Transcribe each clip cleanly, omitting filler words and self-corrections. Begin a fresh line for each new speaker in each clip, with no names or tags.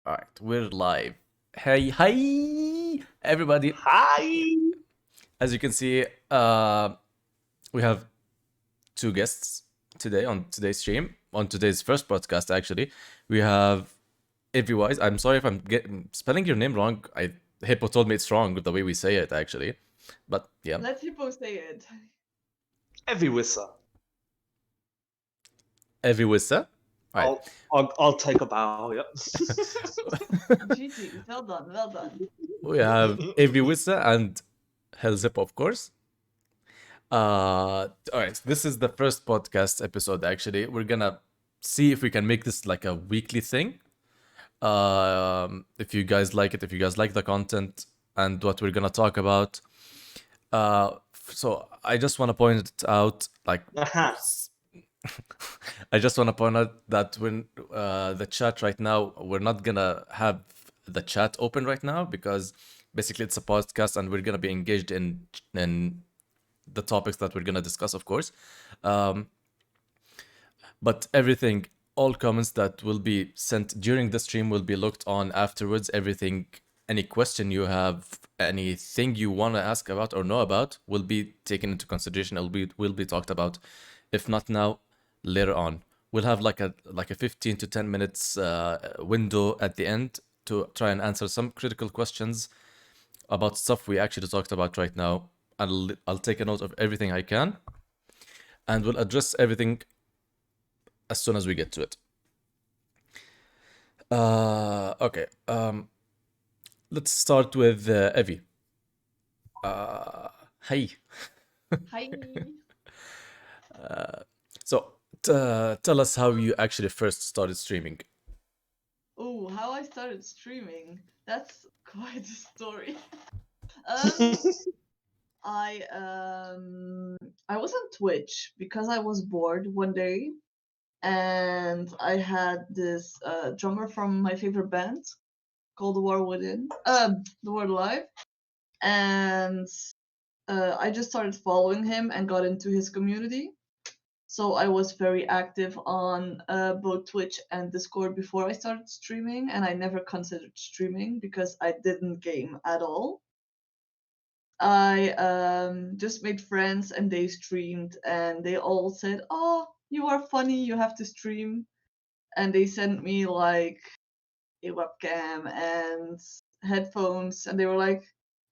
All right, we're live. Hey, hi, everybody.
Hi.
As you can see, we have two guests today on today's stream, on today's first podcast, actually. We have Ep1. I'm sorry if I'm spelling your name wrong. Hippo told me it's wrong with the way we say it, actually. But yeah,
Let Hippo say it.
Every whisper.
Evie. All right.
I'll take a bow. Yep.
GG, well done, well done.
We have Evie and Hellzip, of course. All right. This is the first podcast episode. Actually, we're gonna see if we can make this like a weekly thing. If you guys like it, if you guys like the content and what we're gonna talk about. So I just want to point out, like, I just want to point out that when the chat right now, we're not gonna have the chat open right now because basically it's a podcast and we're gonna be engaged in the topics that we're gonna discuss, of course. Um, but everything, all comments that will be sent during the stream will be looked on afterwards. Everything, any question you have, anything you want to ask about or know about, will be taken into consideration. Will be talked about. If not now, later on. We'll have like a 15 to 10 minutes window at the end to try and answer some critical questions about stuff we actually talked about right now. I'll take a note of everything I can, and we'll address everything as soon as we get to it. Okay. Let's start with Evie. Hi.
Hi.
So, tell us how you actually first started streaming.
Oh, how I started streaming. That's quite a story. um, I was on Twitch because I was bored one day, and I had this drummer from my favorite band called The War Within, The War Live, and I just started following him and got into his community. So I was very active on both Twitch and Discord before I started streaming, and I never considered streaming because I didn't game at all. I just made friends and they streamed, and they all said, "Oh, you are funny, you have to stream." And they sent me like a webcam and headphones, and they were like,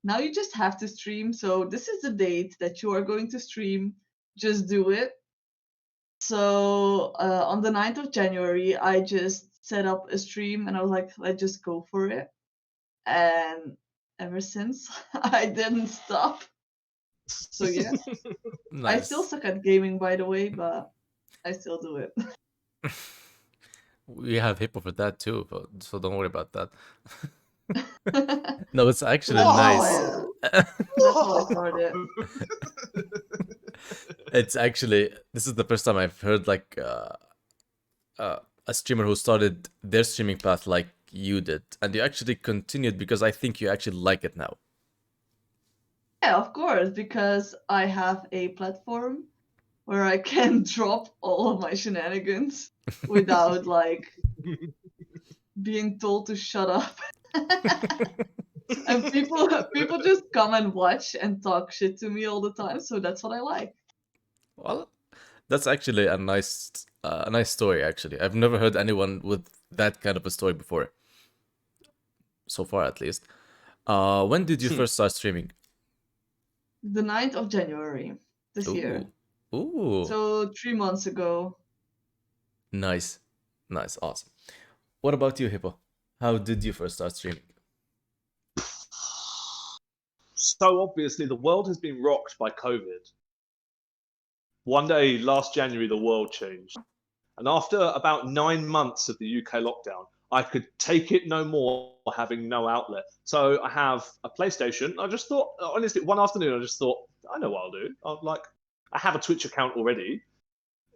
"Now you just have to stream. So this is the date that you are going to stream. Just do it." So on the 9th of January, I just set up a stream and I was like, let's just go for it. And ever since, I didn't stop. So yeah, I still
Nice.
suck at gaming, by the way, but I still do it.
We have Hippo for that too, so don't worry about that.
That's
No, it's actually
how
nice.
I. That's how I started.
It's actually, this is the first time I've heard like a streamer who started their streaming path like you did, and you actually continued because I think you actually like it now.
Yeah, of course, because I have a platform where I can drop all of my shenanigans without like being told to shut up. And people just come and watch and talk shit to me all the time, so that's what I like.
Well, that's actually a nice story. Actually, I've never heard anyone with that kind of a story before, so far at least. When did you first start streaming?
The 9th of January this year.
Ooh, ooh,
So 3 months ago.
nice, nice, awesome. What about you, Hippo? How did you first start streaming?
So obviously, the world has been rocked by COVID. One day last January, the world changed. And after about 9 months of the UK lockdown, I could take it no more having no outlet. So I have a PlayStation. I just thought, honestly, one afternoon, I just thought, I know what I'll do. I have a Twitch account already.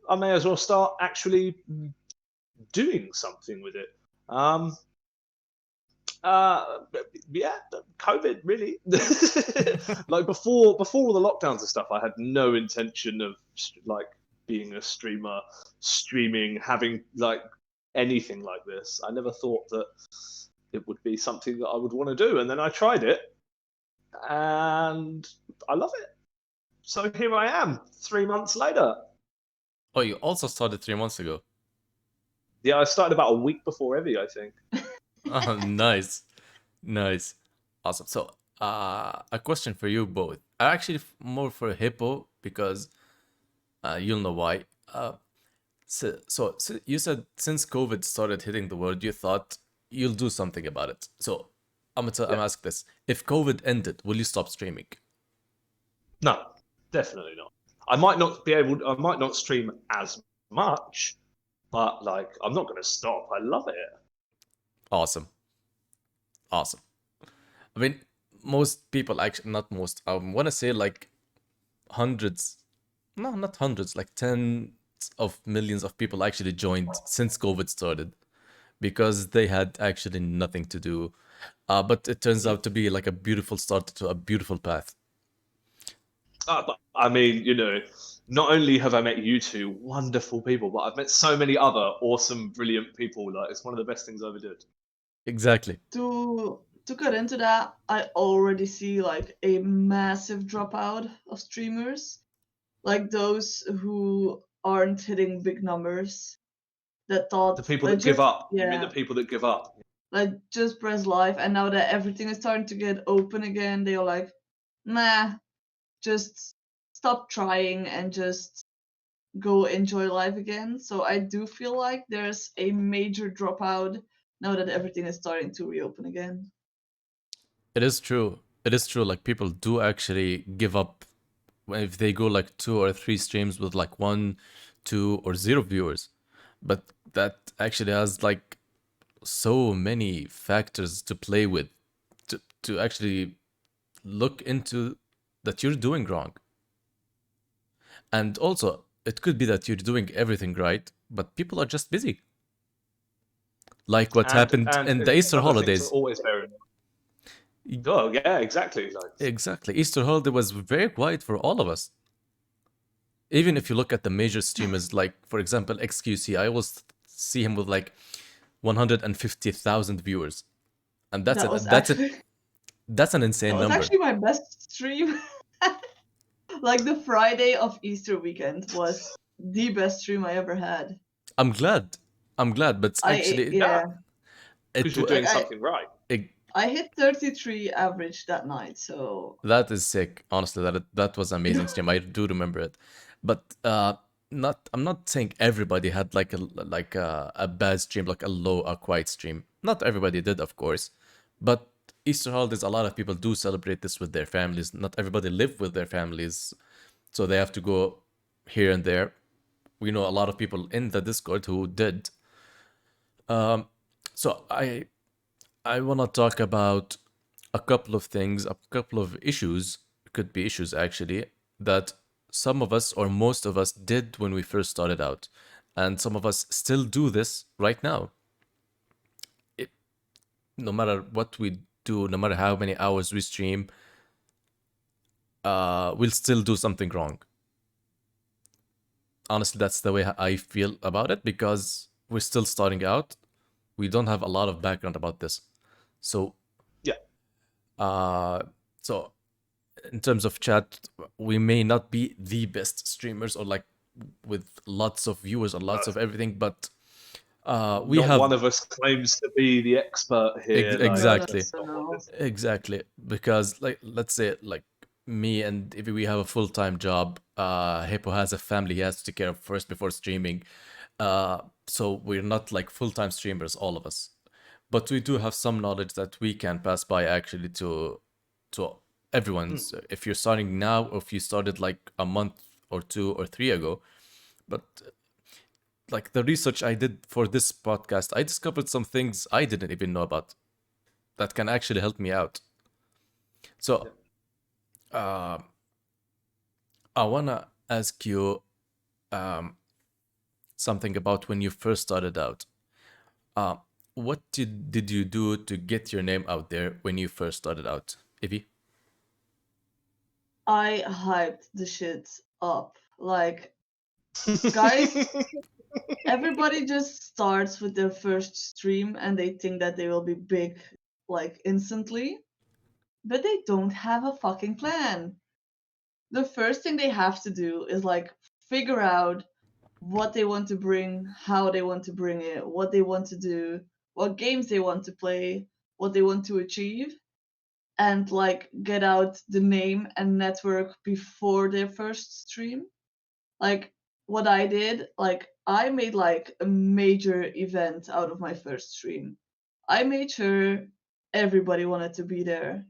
I may as well start actually doing something with it. Yeah, COVID really. Like before all the lockdowns and stuff, I had no intention of like being a streamer, streaming, having like anything like this. I never thought that it would be something that I would want to do. And then I tried it and I love it. So here I am, 3 months later.
Oh, you also started 3 months ago.
Yeah, I started about a week before Evie, I think.
Oh, nice. Nice. Awesome. So, a question for you both. Actually, more for Hippo because you'll know why. So you said since COVID started hitting the world, you thought you'll do something about it. So I'm
Yeah.
ask this: if COVID ended, will you stop streaming?
No, definitely not. I might not stream as much, but like I'm not going to stop. I love it.
Awesome. Awesome. I mean, most people actually, not most, I want to say like hundreds, no, not hundreds, like tens of millions of people actually joined since COVID started because they had actually nothing to do. But it turns out to be like a beautiful start to a beautiful path.
But, I mean, not only have I met you two wonderful people, but I've met so many other awesome, brilliant people. Like it's one of the best things I ever did.
Exactly.
To get into that, I already see like a massive dropout of streamers, like those who aren't hitting big numbers that thought
The people
like
that give
just
up. You mean the
yeah,
people that give up?
like just press live, and now that everything is starting to get open again, they are like, nah, just stop trying and just go enjoy life again. So I do feel like there's a major dropout now that everything is starting to reopen again.
It is true. It is true. Like people do actually give up if they go like 2 or 3 streams with like 1, 2, or 0 viewers. But that actually has like so many factors to play with to actually look into that you're doing wrong. And also, it could be that you're doing everything right, but people are just busy. Like what
And
happened
and
in the Easter
other things are
holidays.
always bearing. Oh yeah, exactly. Like
Exactly. Easter holiday was very quiet for all of us. Even if you look at the major streamers, like for example XQC, I always see him with like 150,000 viewers, and
That was
that's it.
actually
That's an
that
insane
was
number.
actually my best stream. Like the Friday of Easter weekend was the best stream I ever had.
I'm glad. I'm glad, but actually,
yeah,
Yeah,
because
it,
you're
wa-
doing
like
something right.
it
I hit 33 average that night, so
that is sick. Honestly, that was amazing stream. I do remember it, but not. I'm not saying everybody had like a bad stream, like a quiet stream. Not everybody did, of course, but Easter holidays, a lot of people do celebrate this with their families. Not everybody live with their families, so they have to go here and there. We know a lot of people in the Discord who did. So I want to talk about a couple of things, a couple of issues, could be issues actually, that some of us or most of us did when we first started out. And some of us still do this right now. It, no matter what we do, no matter how many hours we stream, we'll still do something wrong. Honestly, that's the way I feel about it because we're still starting out. We don't have a lot of background about this. So,
Yeah.
uh, so in terms of chat, we may not be the best streamers or like with lots of viewers or lots of everything, but we
Not
have
one of us claims to be the expert here. Like
no, no,
exactly,
that's
no,
not what
no.
this.
exactly because like let's say like me and if we have a full-time job, Hippo has a family he has to take care of first before streaming, so we're not like full-time streamers, all of us, but we do have some knowledge that we can pass by actually to everyone. So if you're starting now or if you started like a month or 2 or 3 ago, but like the research I did for this podcast, I discovered some things I didn't even know about that can actually help me out. So uh, I wanna ask you um, something about when you first started out. Uh, what did you do to get your name out there when you first started out, Ivy?
I hyped the shit up. Like, guys, Everybody just starts with their first stream and they think that they will be big like instantly, but they don't have a fucking plan. The first thing they have to do is like figure out what they want to bring, how they want to bring it, what they want to do, what games they want to play, what they want to achieve, and like get out the name and network before their first stream. Like what I did, like I made like a major event out of my first stream. I made sure everybody wanted to be there.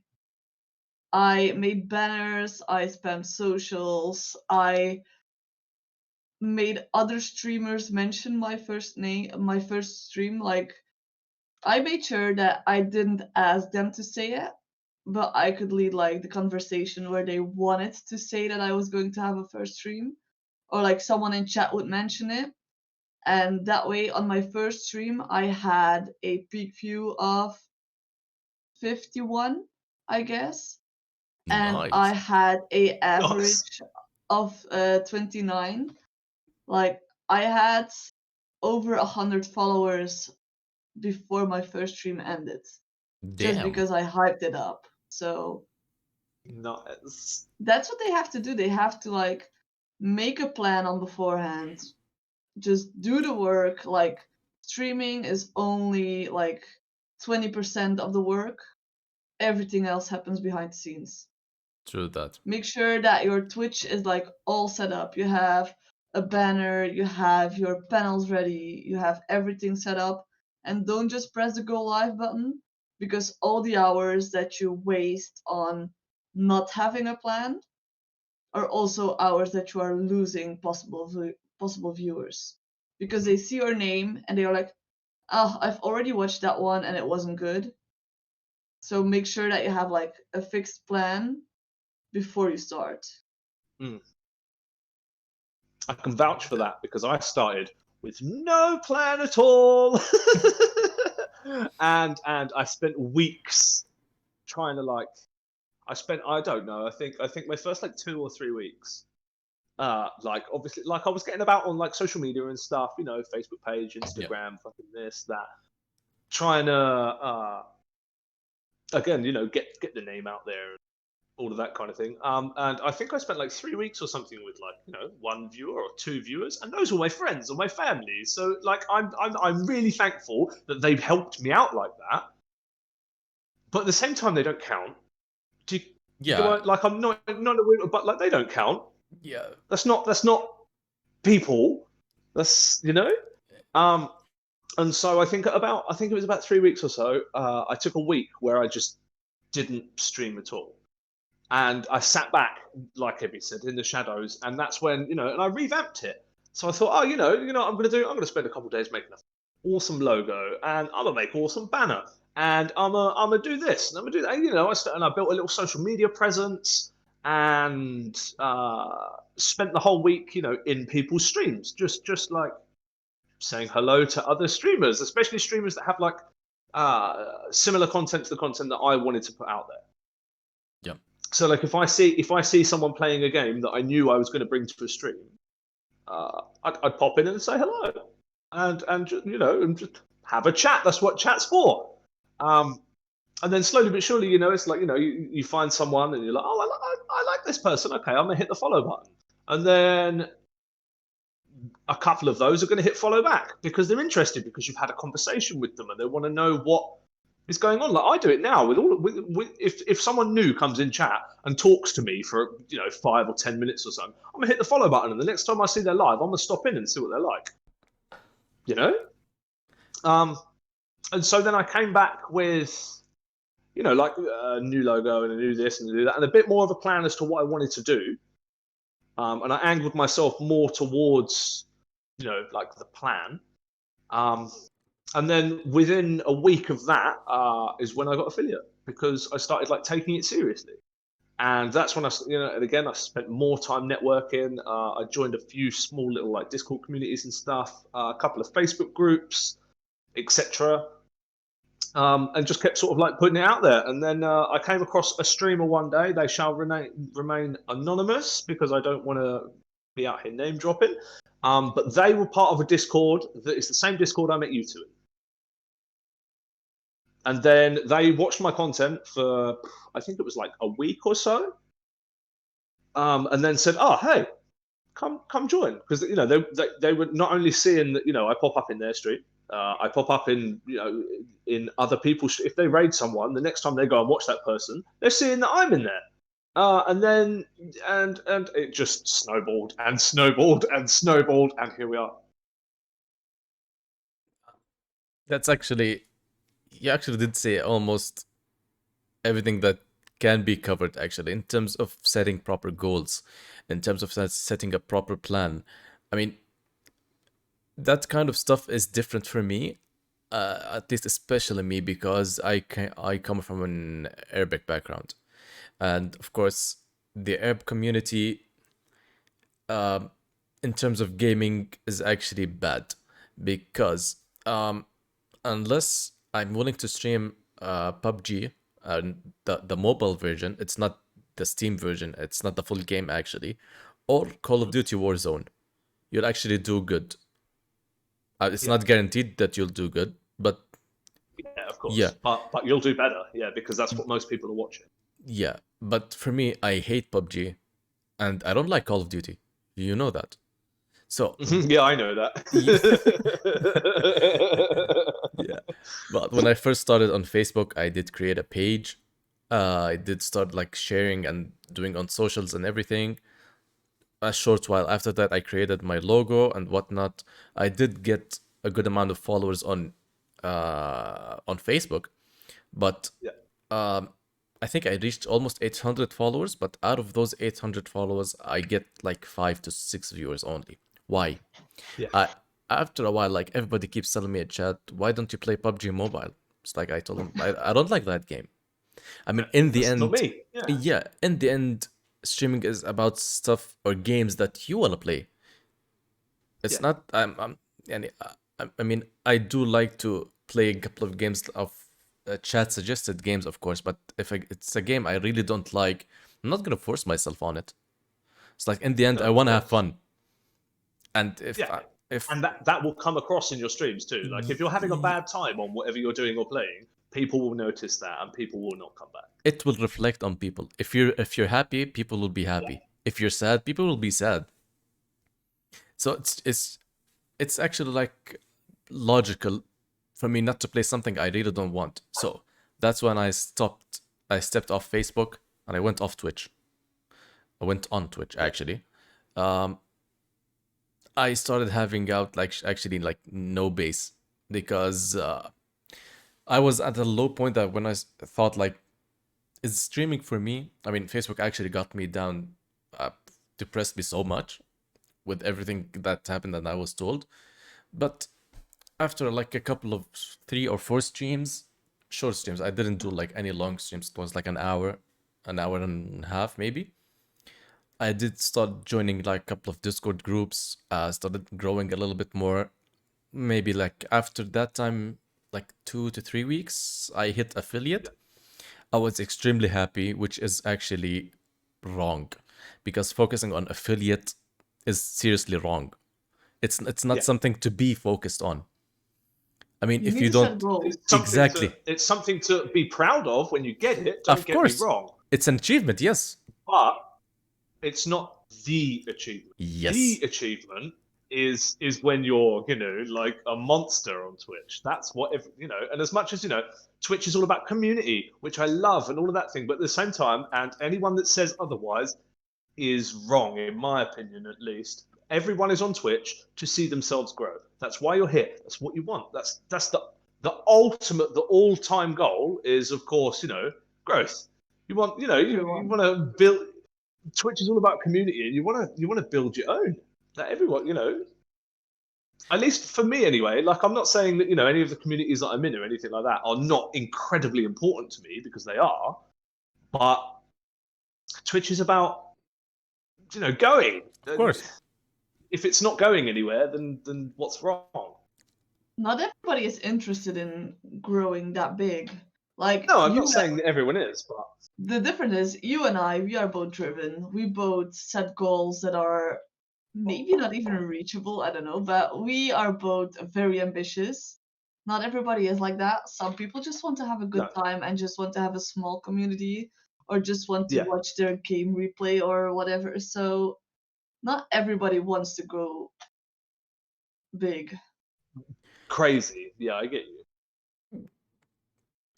I made banners, I spammed socials, I made other streamers mention my first stream. Like I made sure that I didn't ask them to say it, but I could lead like the conversation where they wanted to say that I was going to have a first stream, or like someone in chat would mention it. And that way on my first stream I had a peak view of 51, I guess, and I
Nice.
had a
Nice.
average of 29. Like I had over 100 followers before my first stream ended, just
Damn.
because I hyped it up. So
Nice.
that's what they have to do. They have to like make a plan on beforehand. Just do the work. Like streaming is only like 20% of the work. Everything else happens behind the scenes.
True that.
Make sure that your Twitch is like all set up. You have a banner, you have your panels ready, you have everything set up, and don't just press the go live button, because all the hours that you waste on not having a plan are also hours that you are losing possible viewers, because they see your name and they are like, oh, I've already watched that one and it wasn't good. So make sure that you have like a fixed plan before you start.
I can vouch for that because I started with no plan at all, and I spent weeks trying to like. I don't know. I think my first like 2 or 3 weeks, like obviously like I was getting about on like social media and stuff, you know, Facebook page,
Yeah.
Instagram, fucking this, that, trying to again, you know, get the name out there, all of that kind of thing. And I think I spent like 3 weeks or something with like, you know, one viewer or two viewers, and those were my friends or my family. So like I'm really thankful that they've helped me out like that. But at the same time, they don't count. Do you,
Yeah.
like I'm not a winner, but like they don't count.
Yeah.
That's not people. That's, you know. And so I think it was about 3 weeks or so. I took a week where I just didn't stream at all. And I sat back, like Ebby said, in the shadows, and that's when, you know, and I revamped it. So I thought, oh, you know what I'm going to do? I'm going to spend a couple of days making an awesome logo, and I'm going to make an awesome banner, and I'm gonna do this, and I'm going to do that. And, you know, I built a little social media presence, and spent the whole week, you know, in people's streams, just like saying hello to other streamers, especially streamers that have like similar content to the content that I wanted to put out there.
Yeah.
So like if I see someone playing a game that I knew I was going to bring to a stream, I'd pop in and say hello, and you know, and just have a chat. That's what chat's for. And then slowly but surely, you know, it's like, you know, you find someone and you're like, oh, I like this person. Okay, I'm gonna hit the follow button, and then a couple of those are going to hit follow back because they're interested, because you've had a conversation with them and they want to know what is going on. Like I do it now if someone new comes in chat and talks to me for, you know, 5 or 10 minutes or something, I'm gonna hit the follow button, and the next time I see they're live, I'm gonna stop in and see what they're like, you know. And so then I came back with, you know, like a new logo and a new this and a new that, and a bit more of a plan as to what I wanted to do. And I angled myself more towards, you know, like the plan. And then within a week of that is when I got affiliate, because I started like taking it seriously. And that's when you know, and again, I spent more time networking. I joined a few small little like Discord communities and stuff, a couple of Facebook groups, etc. And just kept sort of like putting it out there. And then I came across a streamer one day. They shall remain anonymous because I don't want to be out here name dropping. But they were part of a Discord that is the same Discord I met you two in. And then they watched my content for, I think it was like a week or so, and then said, "Oh, hey, come join," because they were not only seeing that I pop up in their stream, I pop up in in other people's. If they raid someone, the next time they go and watch that person, they're seeing that I'm in there. And then and it just snowballed and snowballed and snowballed, and here we are.
That's actually, you actually did say almost everything that can be covered actually in terms of setting proper goals, in terms of setting a proper plan. I mean, that kind of stuff is different for me, at least especially me because I come from an Arabic background, and of course the Arab community in terms of gaming is actually bad because unless I'm willing to stream PUBG and the mobile version, it's not the Steam version, it's not the full game actually, or Call of Duty Warzone, you'll actually do good. It's
Yeah,
not guaranteed that you'll do good, but
yeah, of course,
yeah,
but you'll do better, yeah, because that's what most people are watching.
yeah. But for me, I hate PUBG and I don't like Call of Duty. You know that. So,
Yeah, I know that.
yeah. But when I first started on Facebook, I did create a page. I did start like sharing and doing on socials and everything. A short while after that, I created my logo and whatnot. I did get a good amount of followers on Facebook, but
Yeah,
I think I reached almost 800 followers. But out of those 800 followers, I get like 5 to 6 viewers only. Why?
yeah.
I After a while, like everybody keeps telling me in chat, why don't you play PUBG Mobile? It's like I told them I don't like that game. I mean, in the
That's not
end,
me. Yeah,
yeah, in the end, streaming is about stuff or games that you wanna play. It's
yeah,
not. And I mean, I do like to play a couple of games of chat suggested games, of course. But if it's a game I really don't like, I'm not gonna force myself on it. It's like in the end,
no,
I
of
wanna have
course.
fun, and if
Yeah,
I, if
and that will come across in your streams too. Like if you're having a
y-
bad time on whatever you're doing or playing, people will notice that, and people will not come back.
it will reflect on people. If you're happy, people will be
Yeah,
happy. If you're sad, people will be sad. So it's actually like logical for me not to play something I really don't want. So that's when I stepped off Facebook and I went off Twitch. I went on Twitch
yeah,
actually. Um, I started having out like actually like no base because I was at a low point that when thought like, is streaming for me? I mean, Facebook actually got me down, uh, depressed me so much with everything that happened and I was told. But after like a couple of 3 or 4 streams, short streams, I didn't do like any long streams. It was like an hour and a half maybe. I did start joining like a couple of Discord groups. Started growing a little bit more. Maybe like after that time, like 2 to 3 weeks, I hit
yeah,
affiliate. I was extremely happy, which is actually wrong, because focusing on affiliate is seriously wrong. It's not
yeah.
something to be focused on. I mean,
You
if
need
you
to set
don't
goals.
exactly,
It's something to be proud of when you get it. Don't
of
get me
course,
wrong,
it's an achievement. Yes,
but it's not the achievement. The
yes,
achievement is when you're like a monster on Twitch. That's what And as much as Twitch is all about community, which I love, and all of that thing. But at the same time, and anyone that says otherwise is wrong, in my opinion, at least. Everyone is on Twitch to see themselves grow. That's why you're here. That's what you want. That's the ultimate, the all-time goal is, of course, growth. You want, you
Everyone.
want to build. Twitch is all about community, and you want to build your own. That everyone, at least for me anyway. Like I'm not saying that any of the communities that I'm in or anything like that are not incredibly important to me, because they are. But Twitch is about going.
of course.
If it's not going anywhere, then what's wrong?
Not everybody is interested in growing that big. Like
No, I'm not saying that everyone is, but
the difference is you and I, we are both driven. We both set goals that are maybe not even reachable, I don't know, but we are both very ambitious. Not everybody is like that. Some people just want to have a good
No.
time and just want to have a small community or just want to
Yeah.
watch their game replay or whatever. So not everybody wants to go big.
Crazy. Yeah, I get you.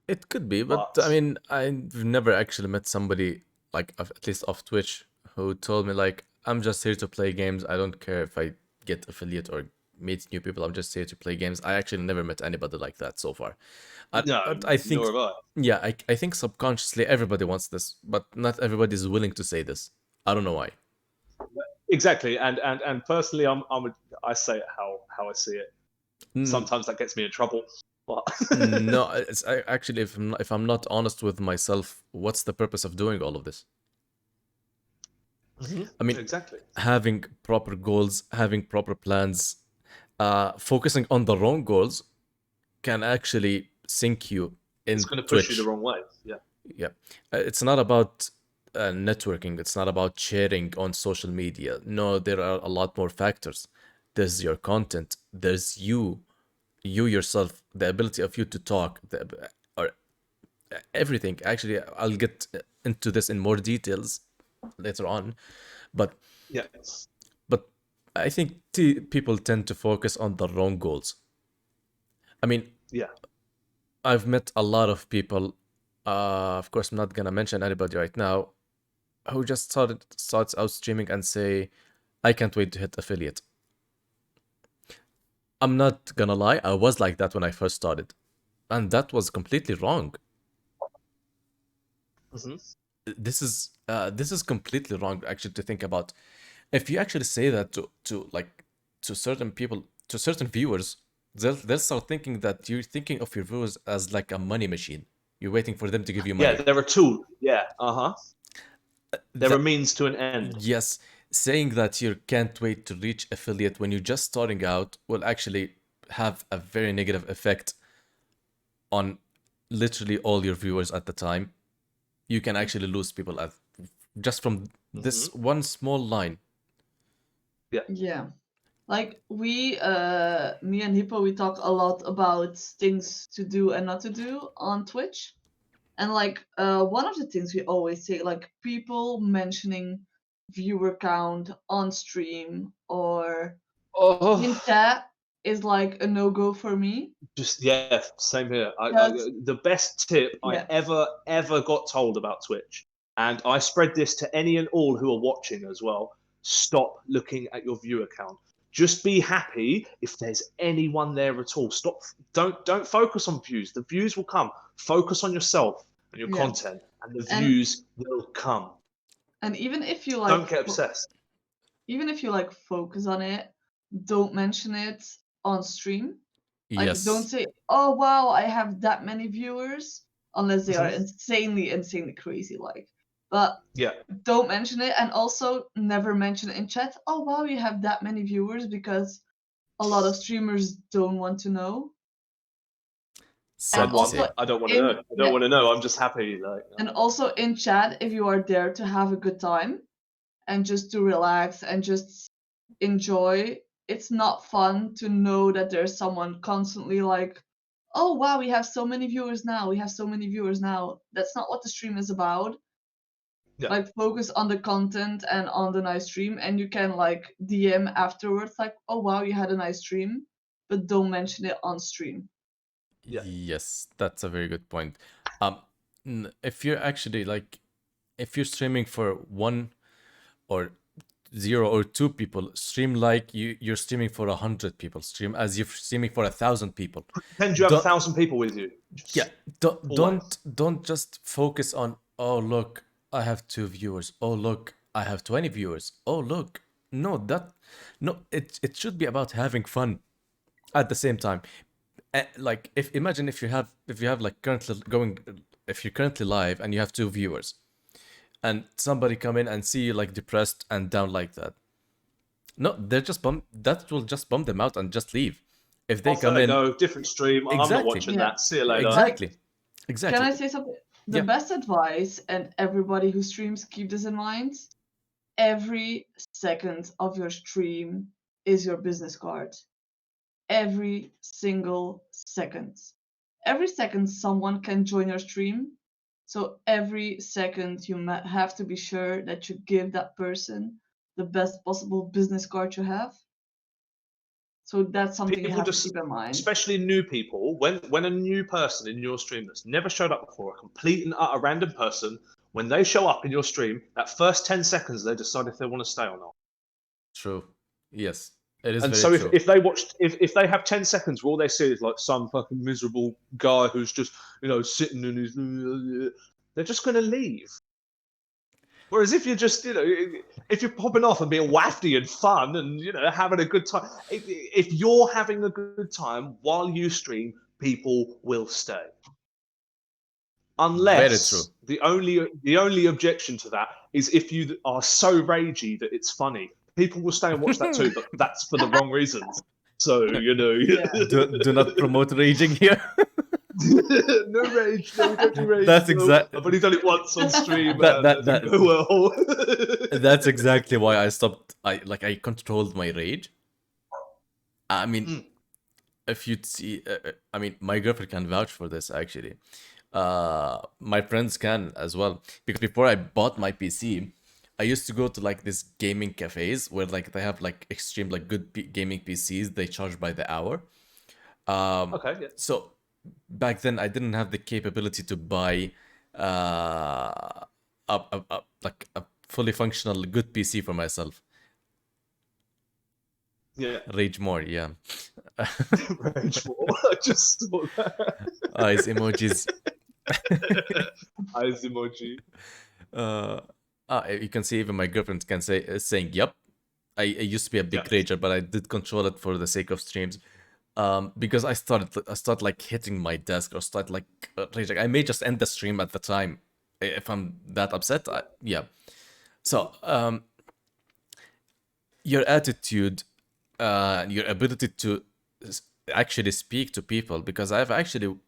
It could be, but I
But
mean, I've never actually met somebody like at least off Twitch who told me like, I'm just here to play games. I don't care if I get affiliate or meet new people. I'm just here to play games. I actually never met anybody like that so far.
no,
I think,
nor have I.
yeah, I think subconsciously everybody wants this, but not everybody is willing to say this. I don't know why.
Exactly. And personally, I say it how I see it.
Mm,
Sometimes that gets me in trouble. But
no, actually, if I'm not honest with myself, what's the purpose of doing all of this? I mean,
exactly.
having proper goals, having proper plans, focusing on the wrong goals can actually sink you
It's
in
going to push you the
Twitch.
wrong way. Yeah.
Yeah. It's not about networking, it's not about sharing on social media. No, there are a lot more factors. There's your content, there's you yourself, the ability of you to talk, or everything. Actually, I'll get into this in more details later on, but
Yeah.
but I think people tend to focus on the wrong goals. I mean,
Yeah.
I've met a lot of people. Of course, I'm not gonna mention anybody right now who just starts out streaming and say, "I can't wait to hit affiliate." I'm not gonna lie, I was like that when I first started, and that was completely wrong.
hmm
This is completely wrong actually to think about. If you actually say that to like to certain people, to certain viewers, they'll start thinking that you're thinking of your viewers as like a money machine. You're waiting for them to give you
Yeah,
money.
they're a tool. Yeah. They're a
That
means to an end.
Yes, saying that you can't wait to reach affiliate when you're just starting out will actually have a very negative effect on literally all your viewers at the time. You can actually lose people just from
hmm
this one small line.
Yeah.
Yeah. Like me and Hippo, we talk a lot about things to do and not to do on Twitch. And like one of the things we always say, like people mentioning viewer count on stream or in
Oh,
chat is like a no-go for me.
just yeah, same here.
Because
The best tip I
yeah,
ever got told about Twitch, and I spread this to any and all who are watching as well. Stop looking at your viewer count. Just be happy if there's anyone there at all. Stop. Don't focus on views. The views will come. Focus on yourself and your
yeah.
content, and the
And
views will come.
even if you
Don't get obsessed.
even if you like focus on it, don't mention it on stream. Like don't
Yes.
say, "Oh wow, I have that many viewers," unless they are
hmm
insanely crazy like. But
Yeah.
don't mention it, and also never mention it in chat. Oh wow, you have that many viewers, because a lot of streamers don't want to know. And
Sad
I'm
to
one.
also
say.
I don't want to know.
in
I don't
yeah,
want to know. I'm just happy.
and also in chat, if you are there to have a good time and just to relax and just enjoy, it's not fun to know that there's someone constantly like, oh wow, we have so many viewers now, we have so many viewers now. That's not what the stream is about.
yeah.
Like focus on the content and on the nice stream, and you can like DM afterwards like, oh wow, you had a nice stream, but don't mention it on stream.
Yeah.
Yes, that's a very good point. Um, if you're actually like, if you're streaming for one or zero or two people, stream like you're streaming for 100 people. Stream as you're streaming for 1,000 people.
Pretend you have a
Don't
thousand people with you.
Yeah,
Just
don't
always.
don't don't just focus on, oh look, I have 2 viewers. Oh look, I have 20 viewers. Oh look, no, no, it should be about having fun at the same time. Like if imagine if you have like currently going, if you're currently live and you have 2 viewers, and somebody come in and see you like depressed and down like that. No, they're just that will just bum them out and just leave. If they
Off
come
they
in,
go. Different stream. I'm not
exactly,
watching
Yeah.
that. See you later.
Like,
exactly,
can
exactly.
I say something? The
Yeah.
best advice, and everybody who streams keep this in mind, every second of your stream is your business card. Every single second. Every second someone can join your stream. So every second you have to be sure that you give that person the best possible business card you have. So that's something you
People
have to
just,
keep in mind.
especially new people, when a new person in your stream that's never showed up before, a complete and utter random person, when they show up in your stream, that first 10 seconds they decide if they want to stay or not.
True. Yes, it is
And
very
so
true.
if they watched, if they have 10 seconds where all they see is like some fucking miserable guy who's just, sitting in his, they're just going to leave. Whereas if you're just, if you're popping off and being wafty and fun and, having a good time, if you're having a good time while you stream, people will stay.
Very true.
Unless the only objection to that is if you are so ragey that it's funny. People will stay and watch that too, but that's for the wrong reasons. So,
Do not promote raging here.
no rage, no, we don't do rage.
That's
no.
exact-
I've only done it once on stream
That-
and
that-
it didn't
that-
go well.
That's exactly why I stopped. I controlled my rage. I mean, if you'd see, I mean, my girlfriend can vouch for this actually. My friends can as well, because before I bought my PC, I used to go to like this gaming cafes where like they have like extreme like good gaming PCs. They charge by the hour.
Okay, yeah.
So back then I didn't have the capability to buy like a fully functional good PC for myself.
Yeah.
Rage more, yeah.
Rage more. I just saw that.
Eyes emojis.
Eyes emoji.
You can see even my girlfriend can say saying yep. I used to be a big
Yeah.
rager, but I did control it for the sake of streams. Because I start like hitting my desk or start like raging. I may just end the stream at the time if I'm that upset. Yeah. So your attitude, your ability to actually speak to people, because I've actually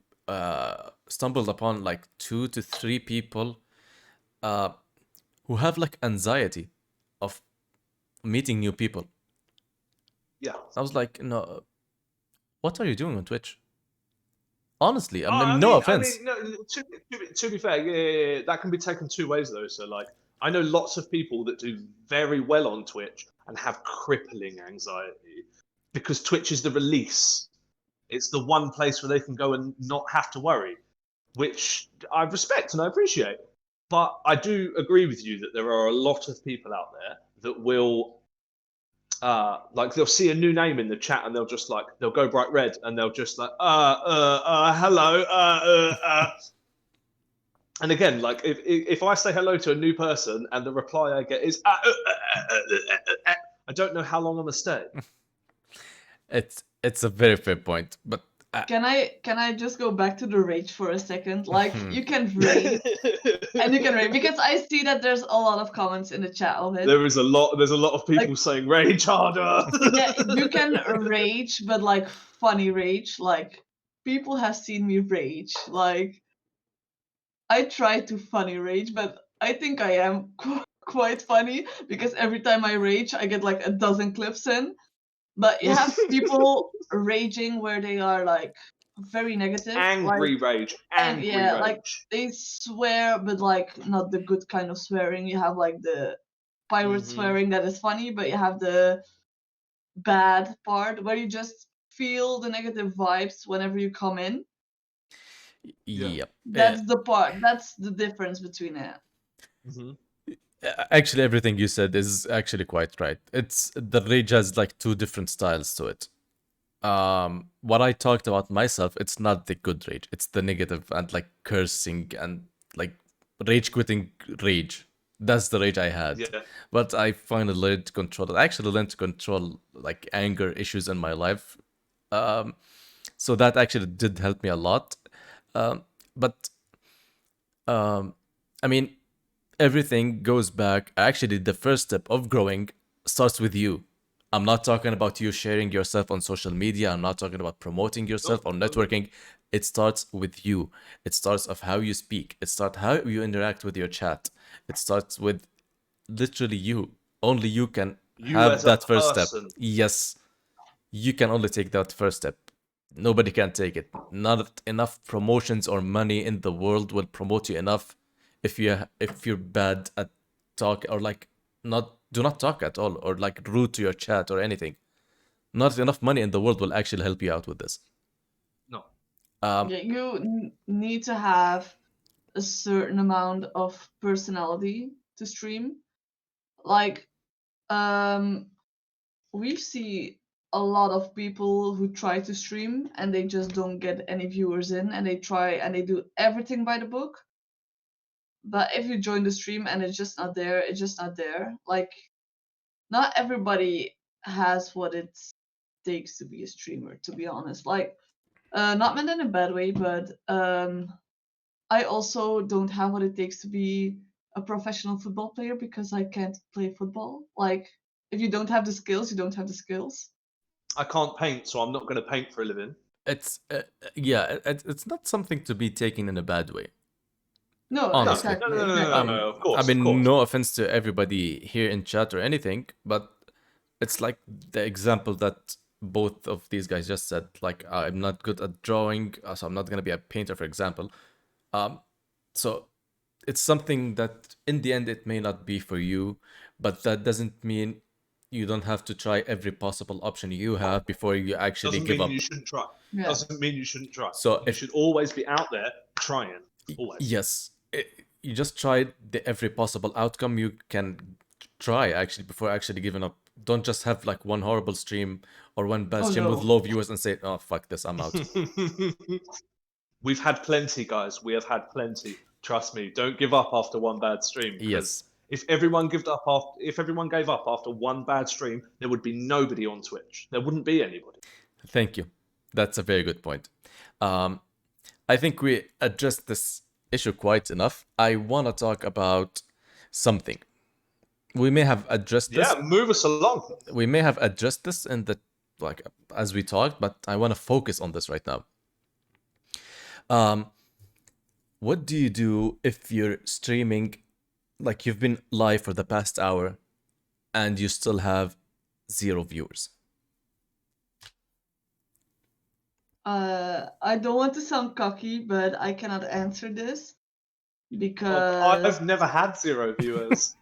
stumbled upon like 2 to 3 people who have like anxiety of meeting new people.
Yeah.
I was like, no, what are you doing on Twitch? Honestly,
Oh,
no offense.
no, to be fair, yeah, that can be taken two ways though. So like, I know lots of people that do very well on Twitch and have crippling anxiety because Twitch is the release. It's the one place where they can go and not have to worry, which I respect and I appreciate. But I do agree with you that there are a lot of people out there that will like they'll see a new name in the chat and they'll go bright red and they'll just like hello and again, like if I say hello to a new person and the reply I get is I don't know how long I'm gonna stay.
It's a very fair point, but
Can I just go back to the rage for a second? Like you can rage and you can rage because I see that there's a lot of comments in the chat of it.
There's a lot of people saying rage harder.
Yeah, you can rage, but like funny rage. Like people have seen me rage. Like I try to funny rage, but I think I am quite funny because every time I rage, I get like a dozen clips in. But you have people raging where they are like very negative,
Angry
like,
rage.
and
Angry
yeah,
rage.
like they swear, but like not the good kind of swearing. You have like the pirate swearing that is funny, but you have the bad part where you just feel the negative vibes whenever you come in.
yep.
That's the part. That's the difference between it.
Actually, everything you said is actually quite right. It's the rage has like 2 different styles to it. What I talked about myself, it's not the good rage. It's the negative and like cursing and like rage quitting rage. That's the rage I had.
Yeah.
But I finally learned to control it. I actually learned to control like anger issues in my life. So that actually did help me a lot. But I mean, everything goes back. Actually, the first step of growing starts with you. I'm not talking about you sharing yourself on social media. I'm not talking about promoting yourself or networking. It starts with you. It starts of how you speak. It starts how you interact with your chat. It starts with literally you. Only you can
You
have
as a
that first step.
person.
Yes, you can only take that first step. Nobody can take it. Not enough promotions or money in the world will promote you enough if you're bad at talk or like not do not talk at all or like rude to your chat or anything. Not enough money in the world will actually help you out with this.
No.
Um,
Yeah, you need to have a certain amount of personality to stream. Like, um, we see a lot of people who try to stream and they just don't get any viewers in, and they try and they do everything by the book. But if you join the stream and it's just not there, it's just not there. Like, not everybody has what it takes to be a streamer, to be honest. Like, not meant in a bad way, but I also don't have what it takes to be a professional football player because I can't play football. Like, if you don't have the skills, you don't have the skills.
I can't paint, so I'm not going to paint for a living.
it's yeah, it's not something to be taken in a bad way.
No,
No,
Honestly.
no, no,
exactly,
no, no, no,
exactly.
no. Of
I
course, of
mean,
course.
no offense to everybody here in chat or anything, but it's like the example that both of these guys just said. Like, I'm not good at drawing, so I'm not gonna be a painter, for example. Um, so it's something that in the end it may not be for you, but that doesn't mean you don't have to try every possible option you have before you actually
Doesn't
give
mean you
up.
shouldn't try.
Yeah.
Doesn't mean you shouldn't try.
So
You
if
should always be out there trying. Always.
yes, you just try every possible outcome you can try actually before actually giving up. Don't just have like one horrible stream or one bad
Oh
stream with
no.
low viewers and say, "Oh fuck this, I'm out."
We've had plenty, guys. We have had plenty. Trust me. Don't give up after one bad stream, because
Yes,
if everyone gave up after one bad stream, there would be nobody on Twitch. There wouldn't be anybody.
thank you. That's a very good point. Um, I think we addressed this issue quite enough. I want to talk about something. We may have addressed
Yeah,
this.
move us along.
We may have addressed this in the like as we talked, but I want to focus on this right now. Um, what do you do if you're streaming, like you've been live for the past hour, and you still have 0 viewers?
I don't want to sound cocky, but I cannot answer this
Oh,
because,
I've never had 0 viewers.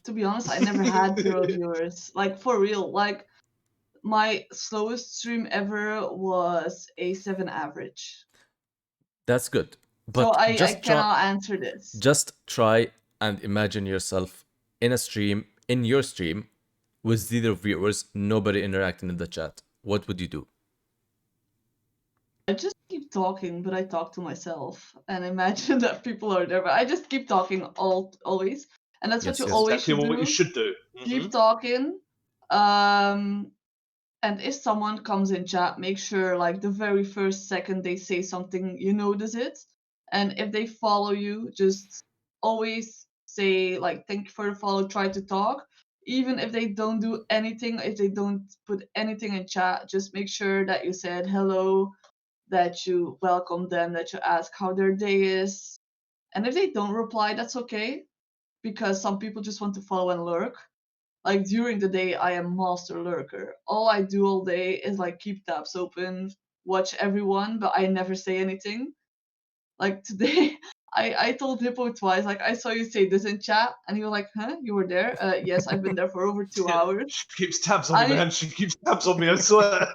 to be honest, I never had 0 viewers. Like, for real. Like, my slowest stream ever was a 7 average.
That's good,
So
but
I cannot answer this.
just try and imagine yourself in a stream, in your stream, with 0 viewers, nobody interacting in the chat. What would you do?
I just keep talking, but I talk to myself and imagine that people are there. But I just keep talking always, and that's what
Yes,
you
yes.
always
Exactly
should
what you
do.
should do.
Keep talking. Um, and if someone comes in chat, make sure like the very first second they say something, you notice it. And if they follow you, just always say like thank you for the follow, try to talk. Even if they don't do anything, if they don't put anything in chat, just make sure that you said hello, that you welcome them, that you ask how their day is. And if they don't reply, that's okay, because some people just want to follow and lurk. Like during the day, I am master lurker. All I do all day is like keep tabs open, watch everyone, but I never say anything. Like today, I told Hippo twice, like I saw you say this in chat, and he was like, "Huh, you were there?" Yes, I've been there for over 2 hours.
She keeps tabs on me,
I
man. She keeps tabs on me, I swear.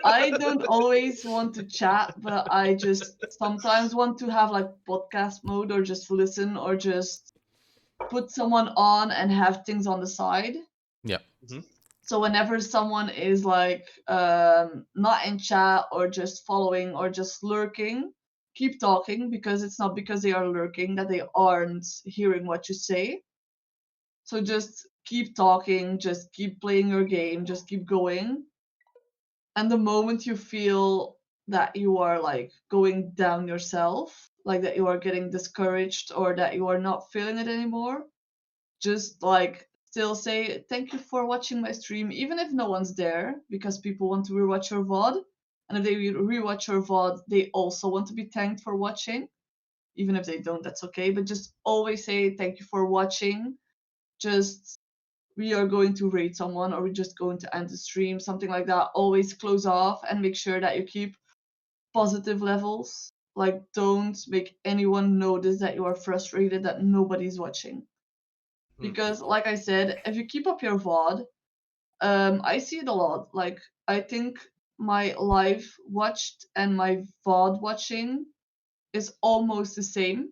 I don't always want to chat, but I just sometimes want to have like podcast mode or just listen or just put someone on and have things on the side.
Yeah.
Mhm.
So whenever someone is like not in chat or just following or just lurking, keep talking, because it's not because they are lurking that they aren't hearing what you say. So just keep talking, just keep playing your game, just keep going. And the moment you feel that you are like going down yourself, like that you are getting discouraged or that you are not feeling it anymore, just like still say thank you for watching my stream, even if no one's there, because people want to rewatch your VOD. And if they rewatch your VOD, they also want to be thanked for watching. Even if they don't, that's okay. But just always say thank you for watching. just we are going to raid someone or we're just going to end the stream, something like that, always close off and make sure that you keep positive levels. Like, don't make anyone notice that you are frustrated that nobody's watching. Because, like I said, if you keep up your VOD, I see it a lot. Like, I think my live watched and my VOD watching is almost the same.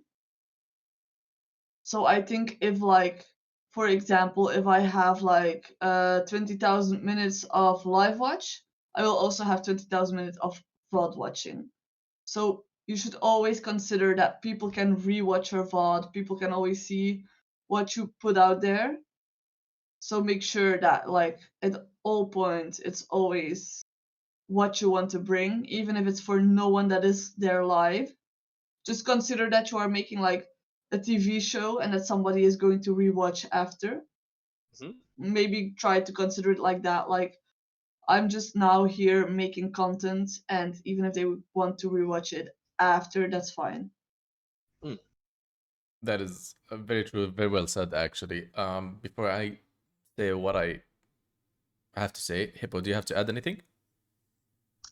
So I think if, like, for example, if I have like 20,000 minutes of live watch, I will also have 20,000 minutes of VOD watching. So you should always consider that people can rewatch your VOD, people can always see what you put out there. So make sure that, like, at all points, it's always what you want to bring, even if it's for no one that is there live. Just consider that you are making like a TV show and that somebody is going to rewatch after.
Mhm.
Maybe try to consider it like that. Like, I'm just now here making content, and even if they want to rewatch it after, that's fine.
Mm.
That is very true, very well said, actually. Before I say what I have to say, Hippo, do you have to add anything?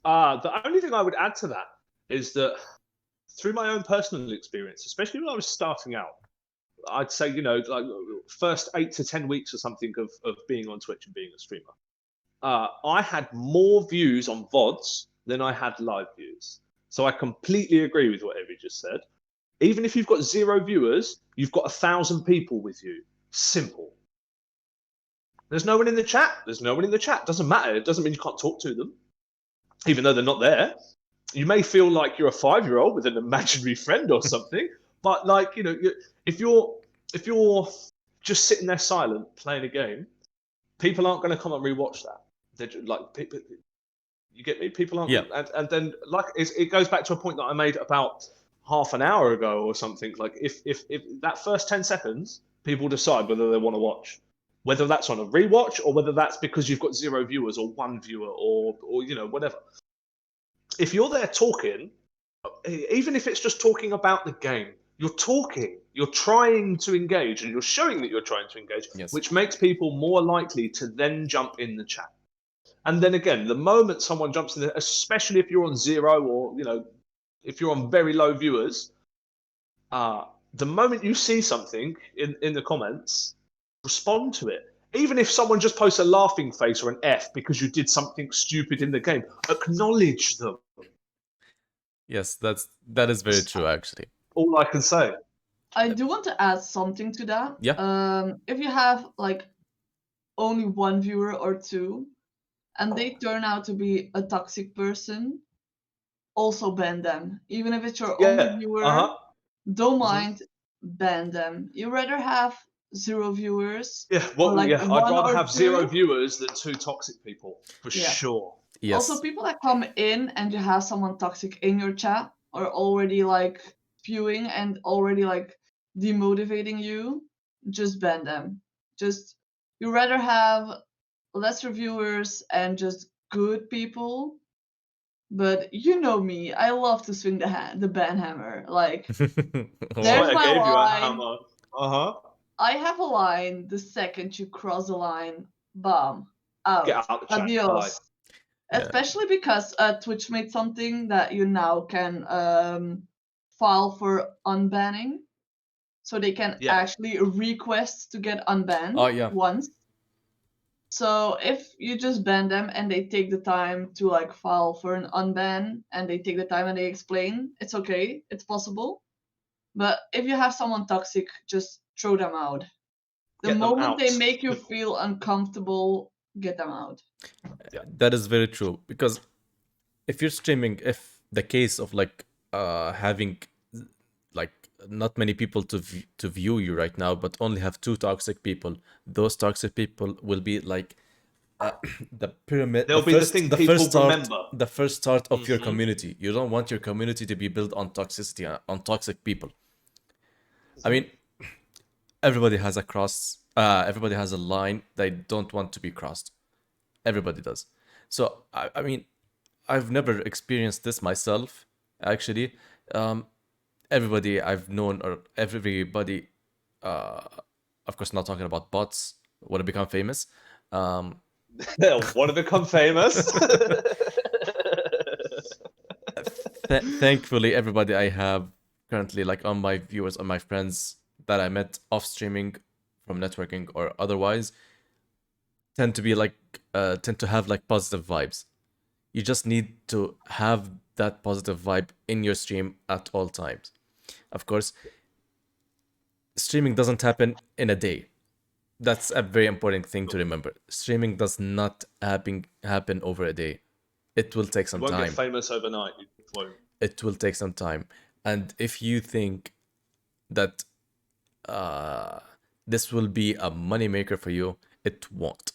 The only thing I would add to that is that through my own personal experience, especially when I was starting out, I'd say, like first 8 to 10 weeks or something of being on Twitch and being a streamer, I had more views on VODs than I had live views. So I completely agree with what Evie just said. Even if you've got 0 viewers, you've got 1,000 people with you. Simple. There's no one in the chat. There's no one in the chat. Doesn't matter. It doesn't mean you can't talk to them, even though they're not there. You may feel like you're a 5-year-old with an imaginary friend or something, but like, if you're just sitting there silent playing a game, people aren't going to come and rewatch that. They're like, people, you get me? People aren't,
Yeah.
and then like it goes back to a point that I made about half an hour ago or something. Like if that first 10 seconds, people decide whether they want to watch, whether that's on a rewatch or whether that's because you've got 0 viewers or 1 viewer or whatever. If you're there talking, even if it's just talking about the game, you're talking, you're trying to engage, and you're showing that you're trying to engage,
Yes.
which makes people more likely to then jump in the chat. And then again, the moment someone jumps in there, especially if you're on 0 or if you're on very low viewers, the moment you see something in the comments, respond to it. Even if someone just posts a laughing face or an F because you did something stupid in the game, acknowledge them.
Yes, that is very true, actually.
All I can say.
I do want to add something to that.
Yeah.
If you have like only 1 viewer or 2, and they turn out to be a toxic person, also ban them. Even if it's your only
Yeah.
viewer, don't
Mhm.
mind, ban them. You rather have 0 viewers
Yeah.
or
Well,
like
yeah. I'd
1
rather
or
have 0
2.
viewers than 2 toxic people for
Yeah.
sure.
Also,
Yes.
people that come in and you have someone toxic in your chat are already like spewing and already like demotivating you, just ban them. Just, you rather have less reviewers and just good people. But you know me, I love to swing the ban hammer. Like,
That's
there's
why
Wow.
I
my
gave you a
line.
hammer. Uh-huh.
I have a line. The second you cross the line, bam,
Get
out.
out the chat. Bye.
Adios.
Yeah.
Especially because Twitch made something that you now can file for unbanning. So they can
Yeah.
actually request to get unbanned
Oh, yeah.
once. So if you just ban them and they take the time to like file for an unban and they take the time and they explain, it's okay, it's possible. But if you have someone toxic, just throw them out. The
Get them
moment they
out.
make you
Simple.
feel uncomfortable, get them out.
Yeah.
That is very true, because if you're streaming, if the case of like having like not many people to view you right now, but only have 2 toxic people, those toxic people will be like the pyramid,
They'll be the thing people remember.
the first start of your
Mhm.
community. You don't want your community to be built on toxicity, on toxic people. I mean, everybody has a cross. Everybody has a line they don't want to be crossed. Everybody does. So I mean, I've never experienced this myself. Actually, everybody I've known, or everybody of course, not talking about bots, want to become famous. Um,
Want to become famous?
Thankfully, everybody I have currently, like on my viewers, on my friends that I met off streaming from networking or otherwise, tend to be like, tend to have like positive vibes. You just need to have that positive vibe in your stream at all times. Of course, streaming doesn't happen in a day. That's a very important thing to remember. Streaming does not happen over a day. It will take
You
some
won't get
time.
famous overnight. You won't.
It will take some time. And if you think that uh, this will be a moneymaker for you, it won't.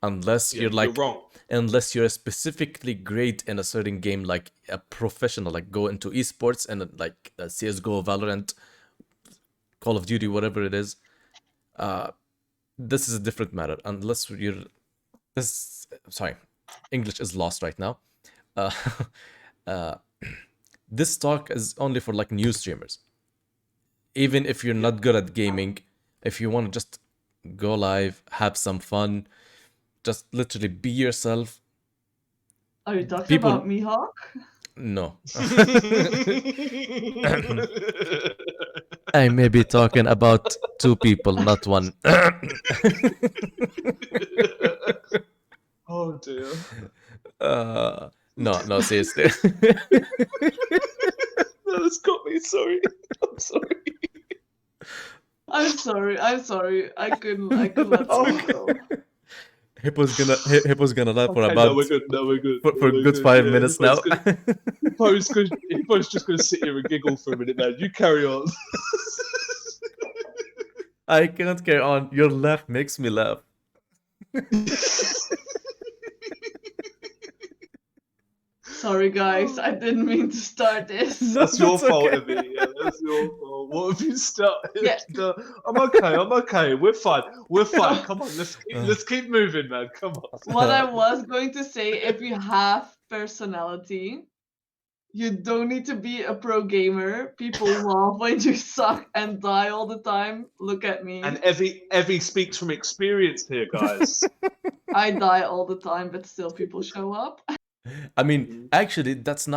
Unless
Yeah,
you're
you're
like,
wrong.
unless you're specifically great in a certain game, like a professional, like go into esports and like CSGO, Valorant, Call of Duty, whatever it is, this is a different matter. Unless you're this, sorry, English is lost right now. Uh, uh, this talk is only for like new streamers. Even if you're
Yeah.
not good at gaming, if you want to just go live, have some fun, just literally be yourself.
Are you talking
People,
about me, Hawk?
no. I may be talking about two people, not one.
Oh dear.
No, no, seriously.
That's got me. Sorry. I'm sorry.
I'm sorry. I couldn't let that one go.
Hippo's gonna laugh for
Okay, no, we're
about
good. No, we're good.
for
No,
a
we're
good
good.
5 minutes now.
Hippo's just gonna sit here and giggle for a minute, man. You carry on.
I cannot carry on. Your laugh makes me laugh.
Sorry, guys. I didn't mean to start this.
No,
That's your
that's
fault,
okay.
Evie. Yeah, that's your fault. What have you started?
Yeah.
No, I'm okay. I'm okay. We're fine. We're fine. Come on, let's keep moving, man. Come on.
What I was going to say, if you have personality, you don't need to be a pro gamer. People love when you suck and die all the time. Look at me.
And Evie speaks from experience here, guys.
I die all the time, but still people show up.
I mean, actually, that's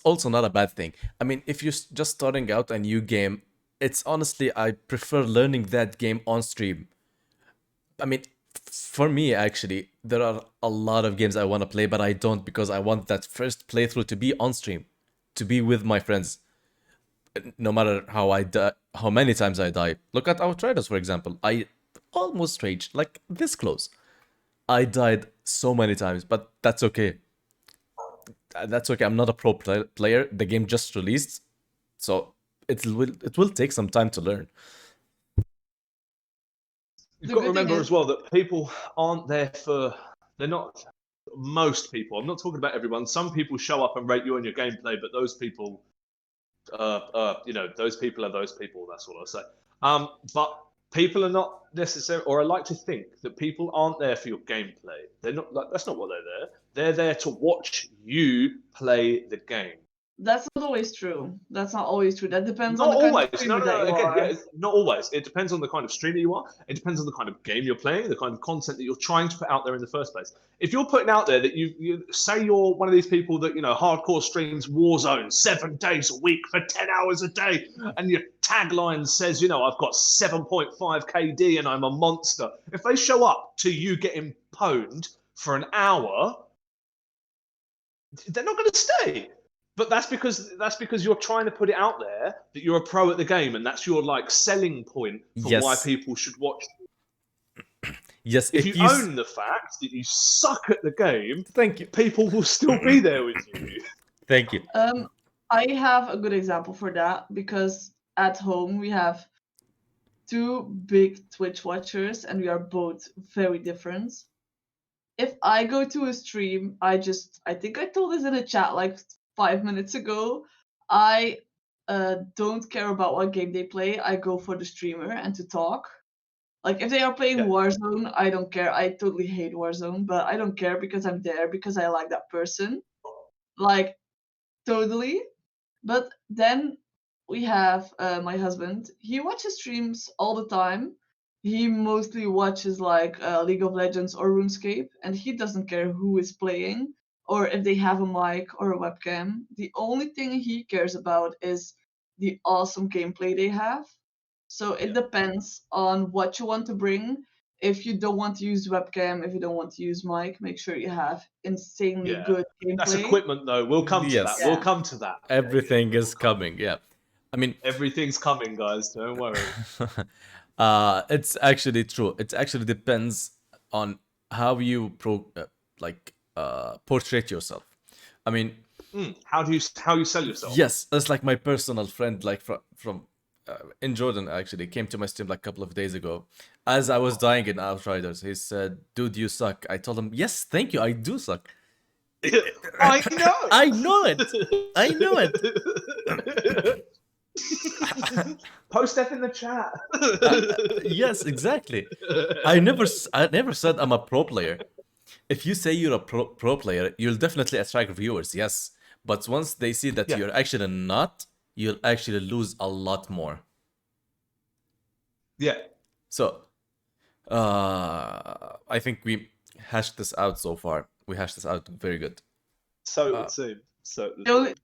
also not a bad thing. I mean, if you're just starting out a new game, it's honestly I prefer learning that game on stream. I mean, for me, actually, there are a lot of games I want to play, but I don't because I want that first playthrough to be on stream, to be with my friends. No matter how I die, how many times I die. Look at Outriders, for example. I almost raged, like this close. I died so many times, but that's okay. That's okay. I'm not a pro player. The game just released, so it will take some time to learn.
You've
The
got to
good thing
remember
is,
as well that people aren't there for. They're not. Most people. I'm not talking about everyone. Some people show up and rate you on your gameplay, but those people, those people are those people. That's all I'll say. But people are not necessarily, or I like to think that people aren't there for your gameplay. They're not. Like, that's not what they're there. They're there to watch you play the game.
that's not always true. That's not always true. That depends on
Not
the kind of
always. No,
streamer
no,
that
no.
you
Again,
are.
yeah, not always. It depends on the kind of streamer you are. It depends on the kind of game you're playing, the kind of content that you're trying to put out there in the first place. If you're putting out there that you say you're one of these people that hardcore streams Warzone 7 days a week for 10 hours a day, and your tagline says I've got 7.5 KD and I'm a monster. If they show up to you getting pwned for an hour, they're not going to stay. But that's because you're trying to put it out there that you're a pro at the game, and that's your like selling point for why
Yes,
people should watch.
yes.
If you own the fact that you suck at the game,
Thank you,
people will still be there with you.
thank you.
I have a good example for that because at home we have two big Twitch watchers and we are both very different. If I go to a stream, I think I told this in a chat like 5 minutes ago. I don't care about what game they play. I go for the streamer and to talk. Like if they are playing
Yeah.
Warzone, I don't care. I totally hate Warzone, but I don't care because I'm there because I like that person. Like totally. But then we have my husband. He watches streams all the time. he mostly watches like League of Legends or RuneScape, and he doesn't care who is playing or if they have a mic or a webcam. The only thing he cares about is the awesome gameplay they have. So it depends on what you want to bring. If you don't want to use webcam, if you don't want to use mic, make sure you have insanely
Yeah.
good
That's
gameplay.
equipment, though. We'll come to that.
Yes.
We'll
Yeah.
come to that.
Everything is coming. Yeah. I mean,
Everything's coming, guys. Don't worry.
it's actually true. It actually depends on how you portray yourself. I mean,
How you sell yourself?
yes, that's like my personal friend, like from in Jordan actually came to my stream like a couple of days ago. As I was dying in Outriders, he said, "Dude, you suck." I told him, "Yes, thank you. I do suck.
I know.
I know it. I know it."
Post F in the chat.
Yes, exactly. I never said I'm a pro player. If you say you're a pro player, you'll definitely attract viewers, yes. But once they see that
Yeah.
you're actually not, you'll actually lose a lot more.
Yeah.
So, I think we hashed this out so far. We hashed this out very good.
So it would seem.
The only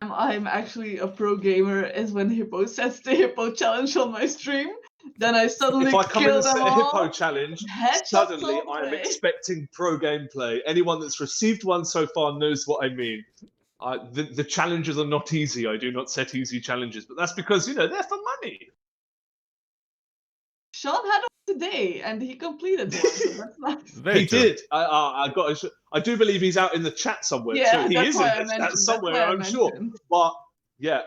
time I'm actually a pro gamer is when Hippo sets the Hippo challenge on my stream. Then I suddenly
If I come in
kill
and
them
set a Hippo
all.
challenge,
Headshots
suddenly
all
I am
day.
expecting pro gameplay. Anyone that's received one so far knows what I mean. The challenges are not easy. I do not set easy challenges, but that's because, they're for money.
Sean had one today, and he completed one, so that's nice.
Very
He
true.
did. I do believe he's out in the chat somewhere
Yeah,
too. He
that's
is in
why I
the chat
mentioned.
somewhere,
That's why I
I'm sure.
mentioned.
But yeah,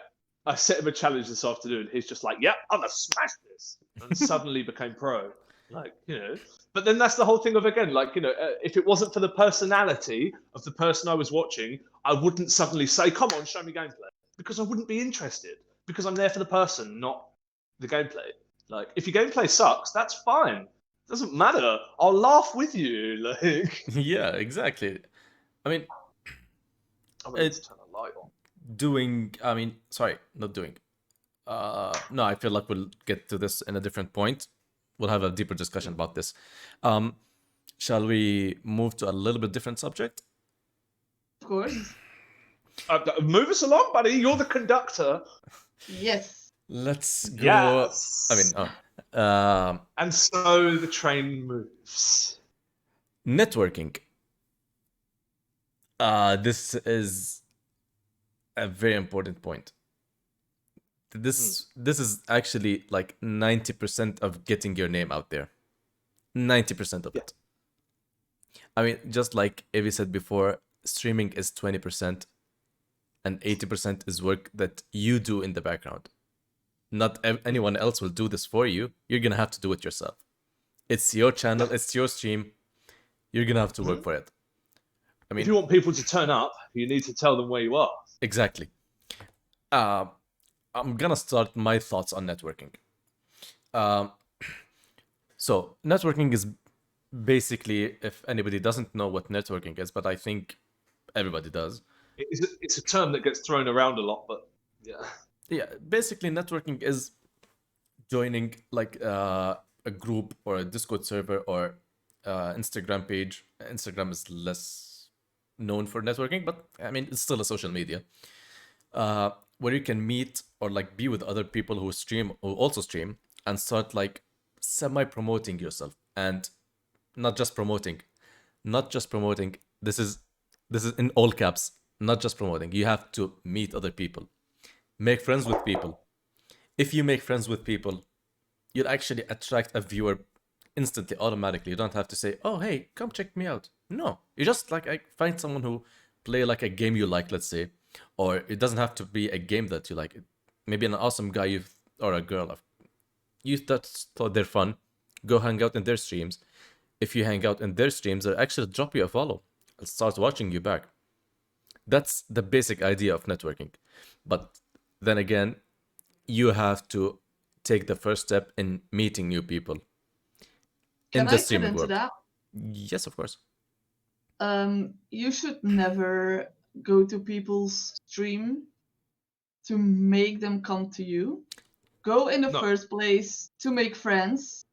I set him a challenge this afternoon. He's just like, "Yep, I'm gonna smash this," and suddenly became pro. But then that's the whole thing of, again, if it wasn't for the personality of the person I was watching, I wouldn't suddenly say, "Come on, show me gameplay," because I wouldn't be interested, because I'm there for the person, not the gameplay. Like, if your gameplay sucks, that's fine. Doesn't matter. I'll laugh with you. Like,
Yeah, exactly. I mean,
I'm gonna turn a light on.
sorry, not doing. No, I feel like we'll get to this in a different point. We'll have a deeper discussion about this. Shall we move to a little bit different subject?
Of course.
Move us along, buddy. You're the conductor.
Yes.
Let's go.
Yes.
And
so the train moves.
Networking. This is a very important point. This is actually like 90% of getting your name out there. 90% of it. I mean, just like Evie said before, streaming is 20% and 80% is work that you do in the background. Not anyone else will do this for you. You're gonna have to do it yourself. It's your channel, it's your stream. You're gonna have to work for it. I mean,
if you want people to turn up, you need to tell them where you are.
Exactly. I'm gonna start my thoughts on networking. So networking is basically, if anybody doesn't know what networking is, but I think everybody does.
It's a term that gets thrown around a lot, but yeah.
Yeah, basically networking is joining like a group or a Discord server or Instagram page. Instagram is less known for networking, but I mean it's still a social media where you can meet or like be with other people who also stream and start like semi promoting yourself, and not just promoting. This is in all caps. Not just promoting. You have to meet other people, make friends with people. If you make friends with people, you'll actually attract a viewer instantly, automatically. You don't have to say, "Oh, hey, come check me out." No, you just like find someone who play like a game you like, let's say, or it doesn't have to be a game that you like. Maybe an awesome guy or a girl you thought they're fun. Go hang out in their streams. If you hang out in their streams, they'll actually drop you a follow and start watching you back. That's the basic idea of networking. But then again, you have to take the first step in meeting new people in
Can
the
I get
streaming
into
world.
that?
Yes, of course.
You should never go to people's stream to make them come to you. Go in the
No.
first place to make friends,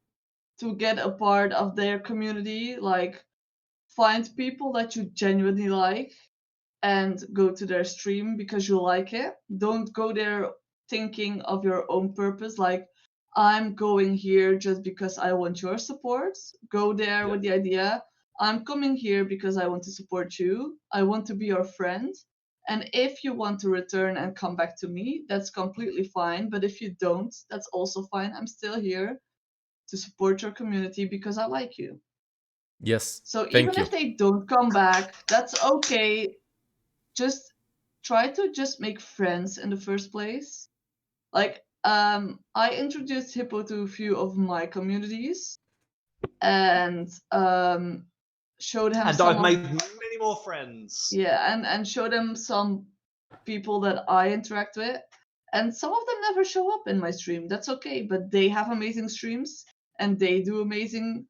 to get a part of their community. Like, find people that you genuinely like and go to their stream because you like it. Don't go there thinking of your own purpose, like, I'm going here just because I want your support. Go there
Yeah.
with the idea, I'm coming here because I want to support you. I want to be your friend. And if you want to return and come back to me, that's completely fine. But if you don't, that's also fine. I'm still here to support your community because I like you.
Yes,
So
thank
even
you.
if they don't come back, that's okay. Just try to just make friends in the first place. Like, I introduced Hippo to a few of my communities and showed him
And
some
I've
of,
made many more friends.
yeah, and showed him some people that I interact with. And some of them never show up in my stream. That's okay, but they have amazing streams and they do amazing,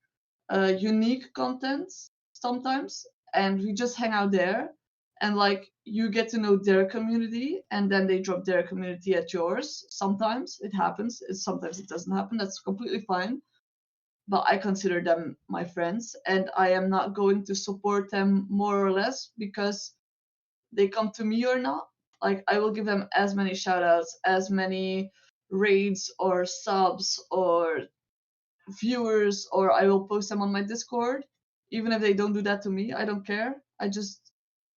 unique content sometimes. And we just hang out there. And like, you get to know their community, and then they drop their community at yours. Sometimes it happens. Sometimes it doesn't happen. That's completely fine. But I consider them my friends, and I am not going to support them more or less because they come to me or not. Like, I will give them as many shout outs, as many raids or subs or viewers, or I will post them on my Discord. Even if they don't do that to me, I don't care. I just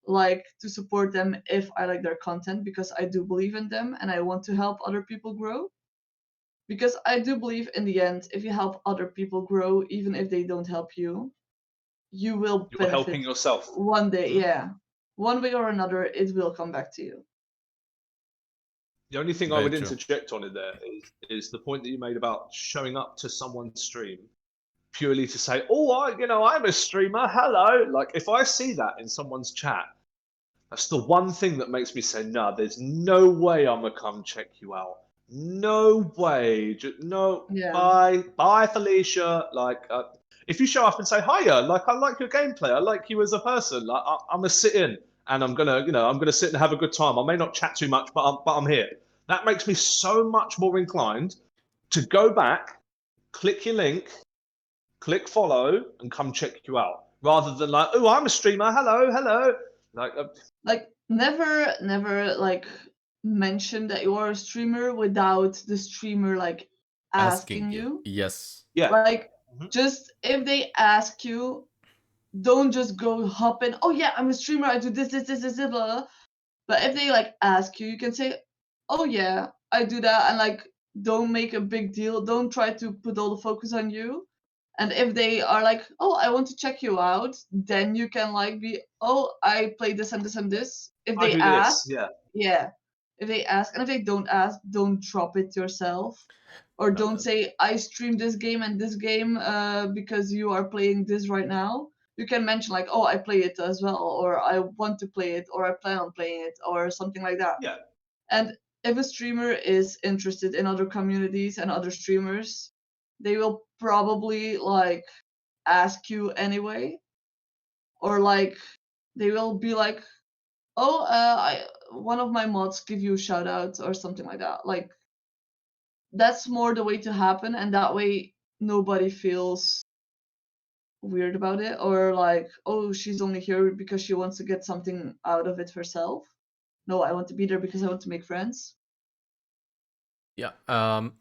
like to support them if I like their content because I do believe in them and I want to help other people grow. Because I do believe in the end, if you help other people grow, even if they don't help you, you will
You're
benefit
helping yourself.
one day.
Mhm.
Yeah. One way or another, it will come back to you.
The only thing I
Very
would
true.
interject on it there is the point that you made about showing up to someone's stream purely to say, "Oh, I'm a streamer. Hello." Like, if I see that in someone's chat, that's the one thing that makes me say, "Nah, there's no way I'm gonna come check you out. No way. No.
Yeah.
Bye, Felicia." Like, if you show up and say, "Hiya," like, I like your gameplay. I like you as a person. Like, I'm gonna sit in and I'm gonna sit and have a good time. I may not chat too much, but I'm here. That makes me so much more inclined to go back, click your link, click follow, and come check you out, rather than like, "Oh, I'm a streamer. Hello, hello." Like,
Like, never like mention that you are a streamer without the streamer like
Asking
asking
you.
you.
Yes.
yeah.
Like,
Mhm.
just if they ask you, don't just go hop in. Oh yeah, I'm a streamer. I do this, blah, blah. But if they like ask you, you can say, "Oh yeah, I do that," and like, don't make a big deal. Don't try to put all the focus on you. And if they are like, "Oh, I want to check you out," then you can like be, "Oh, I play this and this and this." If
I
they
do
ask,
this. Yeah.
yeah. If they ask, and if they don't ask, don't drop it yourself. Or
No,
don't say, "I stream this game and this game because you are playing this right now." You can mention like, "Oh, I play it as well," or "I want to play it," or "I plan on playing it," or something like that.
Yeah.
And if a streamer is interested in other communities and other streamers, they will probably like ask you anyway, or like they will be like, "Oh, one of my mods give you a shout out," or something like that. Like, that's more the way to happen, and that way nobody feels weird about it, or like, "Oh, she's only here because she wants to get something out of it herself." No, I want to be there because I want to make friends.
yeah.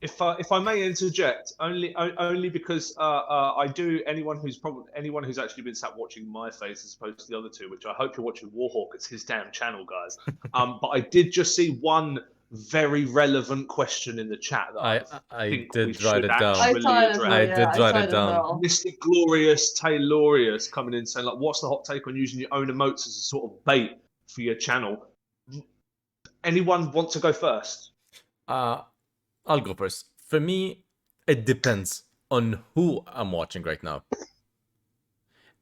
If I may interject, only because I do, anyone who's actually been sat watching my face as opposed to the other two, which I hope you're watching Warhawk. It's his damn channel, guys. But I did just see one very relevant question in the chat that I
I
think we
did write
should
it down.
I
actually
saw it as well.
I
address.
Yeah,
did
I
write
saw
it
it as
down.
well.
Mr. Glorious Taylorius coming in saying, like, "What's the hot take on using your own emotes as a sort of bait for your channel?" Anyone want to go first?
Uh, I'll go first. For me, it depends on who I'm watching right now.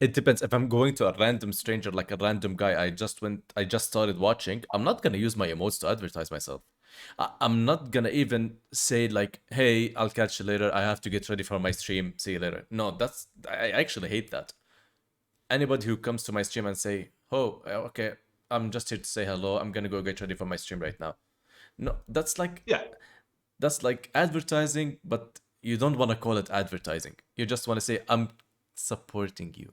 It depends. If I'm going to a random stranger, like a random guy I just started watching, I'm not gonna use my emotes to advertise myself. I'm not gonna even say like, "Hey, I'll catch you later. I have to get ready for my stream. See you later." No, I actually hate that. Anybody who comes to my stream and say, "Oh, okay, I'm just here to say hello. I'm gonna go get ready for my stream right now." No,
Yeah.
that's like advertising, but you don't want to call it advertising. You just want to say, I'm supporting you.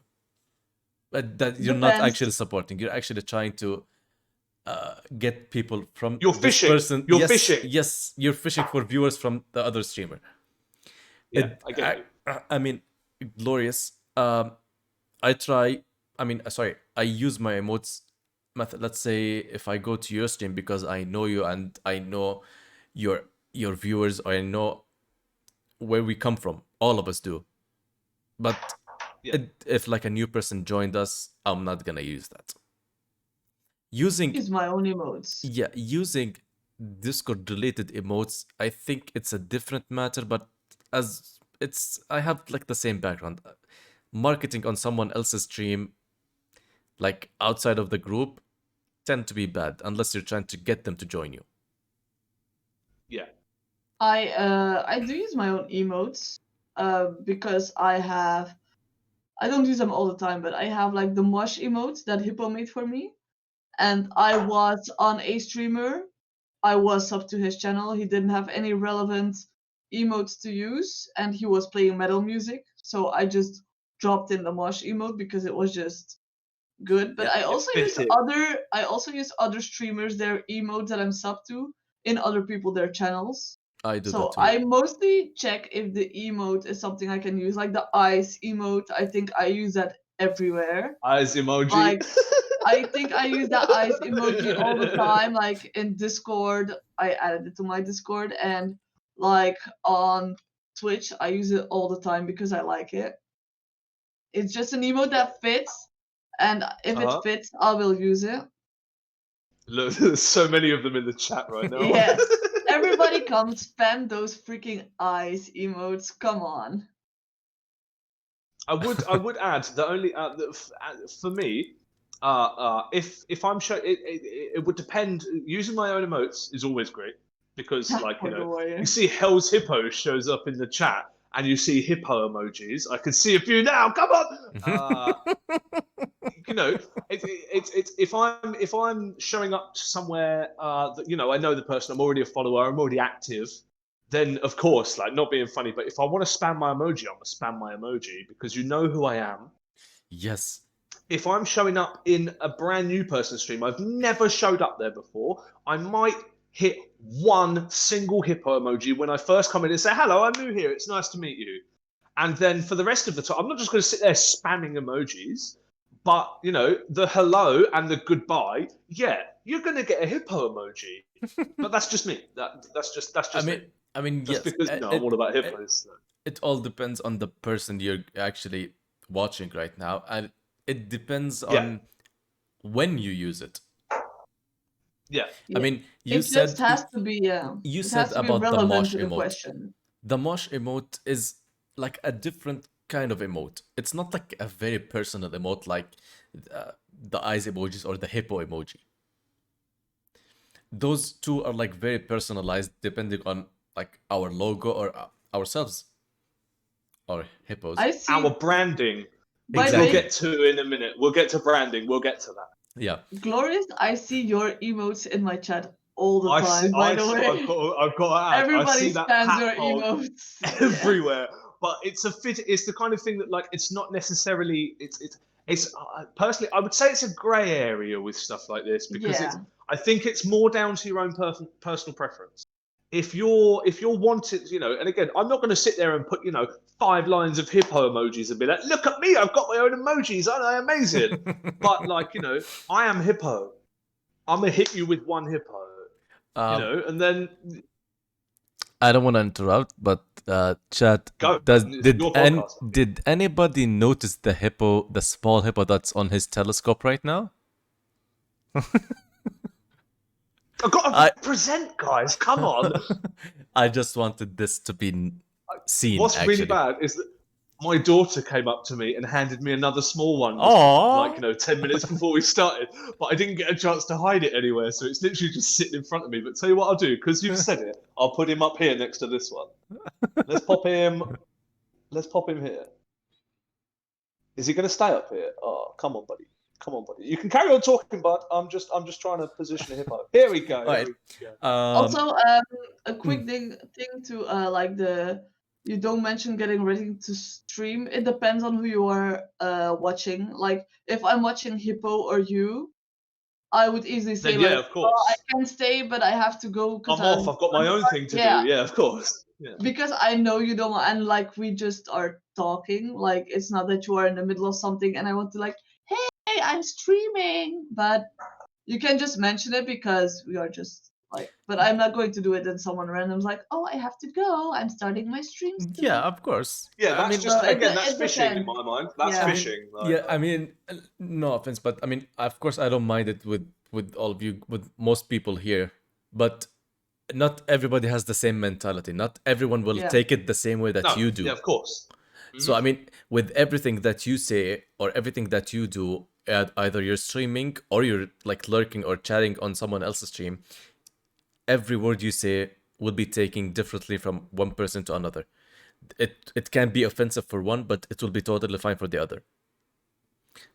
But that you're not
Depends.
actually supporting. You're actually trying to get people from
You're
this
fishing.
person.
You're
Yes,
fishing.
yes, you're fishing for viewers from the other streamer.
Yeah, I get you.
I mean, glorious. I try. I mean, sorry. I use my emotes method. Let's say if I go to your stream because I know you and I know your viewers, or I know where we come from. All of us do. But
Yeah.
if like a new person joined us, I'm not gonna use that. Using
Use my own emotes.
Yeah, using Discord related emotes, I think it's a different matter, but as I have like the same background. Marketing on someone else's stream, like outside of the group, tend to be bad unless you're trying to get them to join you.
Yeah.
I do use my own emotes because I don't use them all the time, but I have like the mosh emotes that Hippo made for me. And I was on a streamer. I was sub to his channel. He didn't have any relevant emotes to use, and he was playing metal music. So I just dropped in the mosh emote because it was just good. But
Yeah,
I also use other streamers their emotes that I'm sub to in other people their channels.
I do that
So
too.
I mostly check if the emote is something I can use, like the eyes emote. I think I use that everywhere.
Eyes emoji.
Like I think I use that eyes emoji all the time. Like in Discord, I added it to my Discord, and like on Twitch, I use it all the time because I like it. It's just an emote that fits, and if it
Uh-huh.
fits, I will use it.
Look, there's so many of them in the chat right now.
Yes. Everybody come spam those freaking eyes emotes. Come on.
I would add that only for me, if I'm show it would depend. Using my own emotes is always great because, like,
For the warrior.
you see Hell's Hippo shows up in the chat and you see hippo emojis. I can see a few now. Come on. It's if I'm showing up somewhere that I know the person, I'm already a follower, I'm already active, then of course, like, not being funny, but if I want to spam my emoji, I'm gonna spam my emoji because you know who I am.
Yes.
If I'm showing up in a brand new person stream, I've never showed up there before, I might hit one single hippo emoji when I first come in and say, hello, I'm new here, it's nice to meet you. And then for the rest of the time, I'm not just going to sit there spamming emojis, but the hello and the goodbye, yeah, you're going to get a hippo emoji. But that's just me. That's just me.
I mean,
Just
yes.
because I'm all about hippos. So.
It all depends on the person you're actually watching right now, and it depends on when you use it.
Yeah.
I mean,
it just has to be
you
it
said
has to be
about the
relevant
mosh
to the
emote.
question.
The mosh emote is like a different kind of emote. It's not like a very personal emote like the eyes emojis or the hippo emoji. Those two are like very personalized depending on like our logo or ourselves or hippos.
I see.
Our branding.
By
Exactly.
the
We'll
way,
get to in a minute. We'll get to branding. We'll get to that.
Yeah.
Glorious, I see your emotes in my chat all the time. By the way,
I've got to add.
everybody
I see that
spams
hat
your
hold
emotes
everywhere. But it's the kind of thing that, like, it's not necessarily it's personally, I would say it's a grey area with stuff like this because I think it's more down to your own personal preference. If you're wanting, and again, I'm not going to sit there and put 5 lines of hippo emojis and be like, look at me, I've got my own emojis, aren't I amazing? But, like, I am hippo. I'm gonna hit you with one hippo, and then
I don't want to interrupt, but chat,
go.
did anybody notice the small hippo that's on his telescope right now?
I've got to present, guys. Come on.
I just wanted this to be seen.
What's
actually
really bad is that my daughter came up to me and handed me another small one,
Aww.
like 10 minutes before we started, but I didn't get a chance to hide it anywhere, so it's literally just sitting in front of me. But tell you what I'll do, because you've said it, I'll put him up here next to this one. Let's pop him here. Is he going to stay up here? Oh, come on, buddy. You can carry on talking, bud. I'm just trying to position a hippo. Here we go.
Right.
Also, a quick thing to like the you don't mention getting ready to stream. It depends on who you are watching. Like if I'm watching Hippo or you, I would easily say
Then yeah,
like,
of
oh, I
course.
can stay, but I have to go because
I'm off. I've got my own thing to do.
yeah,
Yeah, of course. Yeah.
because I know you don't want, and like we just are talking. Like it's not that you are in the middle of something and I want to like, hey, I'm streaming, but you can just mention it because we are just like, but I'm not going to do it and someone random's like, oh, I have to go. I'm starting my stream
Yeah,
soon.
of course.
Yeah,
I
that's
mean,
just again, that's
It
fishing in
depends.
my mind. That's
Yeah.
fishing. Like,
yeah, I mean, no offense, but I mean, of course, I don't mind it with all of you, with most people here, but not everybody has the same mentality. Not everyone will
Yeah.
take it the same way that
no,
you do.
yeah, of course.
So I mean, with everything that you say or everything that you do, either you're streaming or you're like lurking or chatting on someone else's stream, every word you say will be taken differently from one person to another. It can be offensive for one, but it will be totally fine for the other.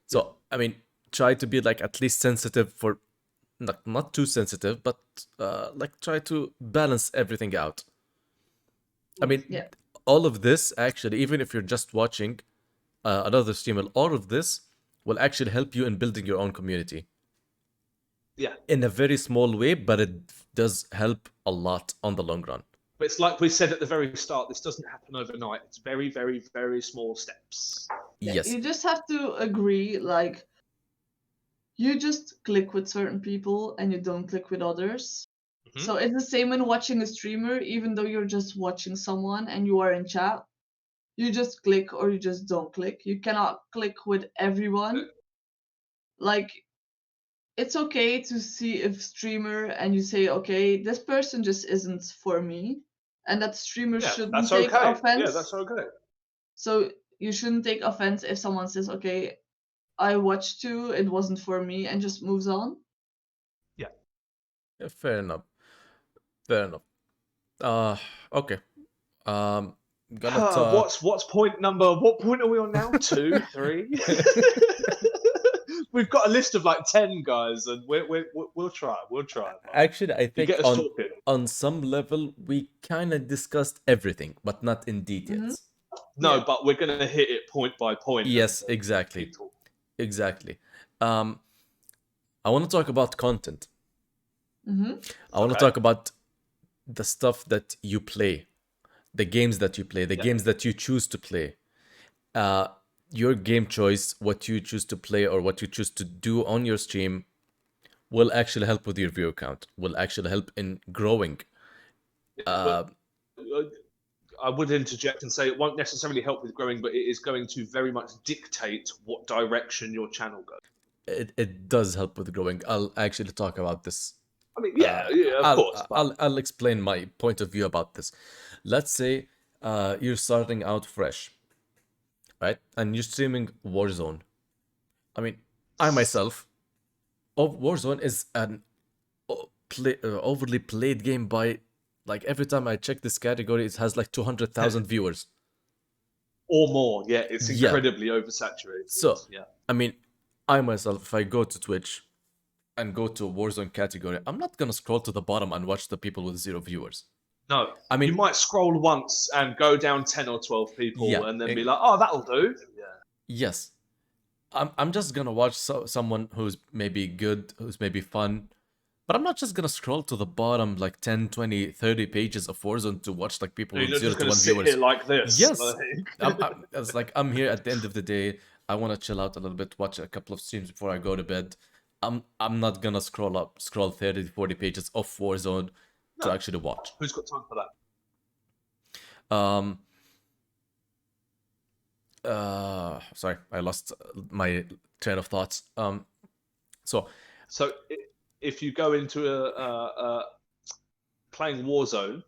So I mean, try to be like at least sensitive for not too sensitive, but like try to balance everything out. I mean,
Yeah.
all of this actually, even if you're just watching another streamer, all of this will actually help you in building your own community
Yeah.
in a very small way, but it does help a lot on the long run.
But it's like we said at the very start, this doesn't happen overnight. It's very, very, very small steps.
Yeah,
Yes.
you just have to agree, like, you just click with certain people and you don't click with others.
Mhm.
So it's the same when watching a streamer, even though you're just watching someone and you are in chat, you just click or you just don't click. You cannot click with everyone. Like, it's okay to see if streamer and you say, okay, this person just isn't for me, and that streamer
Yeah,
shouldn't
that's
take
okay.
offense.
Yeah, that's okay.
So you shouldn't take offense if someone says, okay, I watched you, it wasn't for me, and just moves on.
Yeah.
Yeah, fair enough. Fair enough. Okay. Gonna talk.
What's point number? What point are we on now? 2, 3. We've got a list of like 10 guys, and we'll try. We'll try.
Actually, I
You
think
get us talking.
on some level we kind of discussed everything, but not in details.
No,
Yeah.
but we're gonna hit it point by point.
Yes,
and
exactly.
keep talking.
Exactly. I want to talk about content.
Mm-hmm.
I want to
Okay.
talk about the stuff that you play, the games that you play, the
Yeah.
games that you choose to play. Your game choice, what you choose to play or what you choose to do on your stream, will actually help with your viewer count, will actually help in growing.
But, I would interject and say it won't necessarily help with growing, but it is going to very much dictate what direction your channel goes.
It does help with growing. I'll actually talk about this.
I mean, yeah, of
I'll,
course. But
I'll explain my point of view about this. Let's say you're starting out fresh, right? And you're streaming Warzone. I mean, I myself, Warzone is an overly played game by, like, every time I check this category, it has like 200,000 viewers.
or more, yeah, it's
Yeah.
incredibly oversaturated.
So,
yeah,
I mean, I myself, if I go to Twitch and go to Warzone category, I'm not gonna scroll to the bottom and watch the people with 0 viewers.
no,
I mean,
you might scroll once and go down 10 or 12 people,
Yeah,
and then be like, oh, that'll do. Yeah,
yes, I'm just gonna watch someone who's maybe good, who's maybe fun, but I'm not just gonna scroll to the bottom like 10, 20, 30 pages of Warzone to watch like people
you're
with 0
just
to
going
1
to sit
viewers.
here like this.
Yes.
like-
It's like I'm here at the end of the day. I want to chill out a little bit, watch a couple of streams before I go to bed. I'm not gonna scroll 30 to 40 pages of Warzone to
No.
actually watch.
Who's got time for that?
Sorry, I lost my train of thoughts. So
So if you go into a playing Warzone,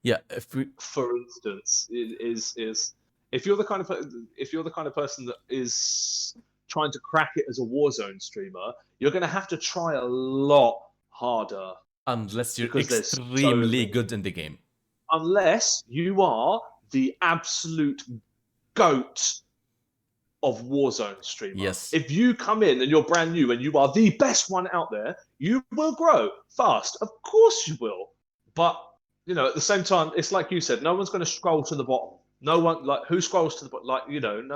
yeah, if we
for instance, is if you're the kind of person that is trying to crack it as a Warzone streamer, you're going to have to try a lot harder.
unless you're
Because there's so
extremely
many.
good in the game.
Unless you are the absolute GOAT of Warzone streamer.
Yes.
If you come in and you're brand new and you are the best one out there, you will grow fast. Of course you will. But, at the same time, it's like you said, no one's going to scroll to the bottom. No one who scrolls to the bottom.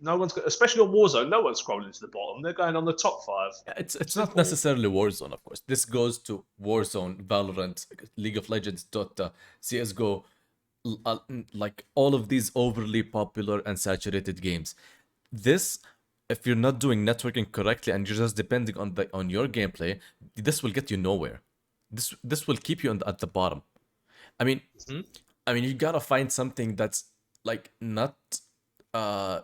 No one's especially on Warzone. No one's scrolling to the bottom. They're going on the top 5.
It's not
Simple.
necessarily Warzone, of course. This goes to Warzone, Valorant, League of Legends, Dota, CS:GO, like all of these overly popular and saturated games. This, if you're not doing networking correctly and you're just depending on your gameplay, this will get you nowhere. This will keep you at the bottom. I mean,
Hmm?
you gotta find something that's like not uh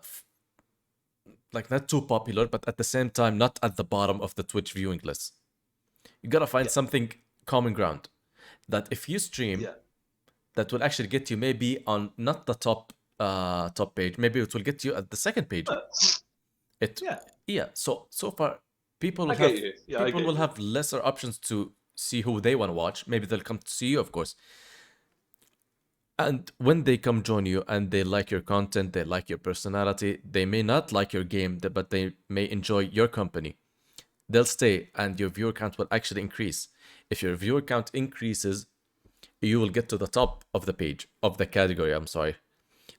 not too popular, but at the same time not at the bottom of the Twitch viewing list. You gotta find
Yeah.
something common ground that if you stream,
Yeah.
that will actually get you maybe on not the top page, maybe it will get you at the second page. It
Yeah.
Yeah. So far, people
I
will
get
have
you. Yeah, I
people
get
will
you.
have lesser options to see who they want to watch. Maybe they'll come to see you, of course. And when they come join you and they like your content, they like your personality, they may not like your game, but they may enjoy your company. They'll stay and your viewer count will actually increase. If your viewer count increases, you will get to the top of the page, of the category, I'm sorry.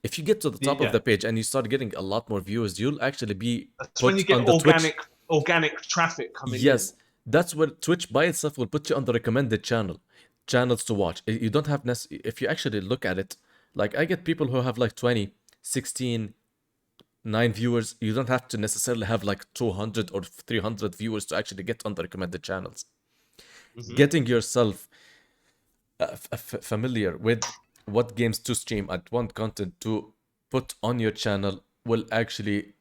If you get to the top of
Yeah.
the page and you start getting a lot more viewers, you'll actually be
That's when you
put
get
on the Twitch.
organic traffic coming in.
Yes, that's where Twitch by itself will put you on the recommended channels to watch. You don't have if you actually look at it, like I get people who have like 20, 16, 9 viewers. You don't have to necessarily have like 200 or 300 viewers to actually get on the recommended channels.
Hmm.
Getting yourself familiar with what games to stream and what content to put on your channel will actually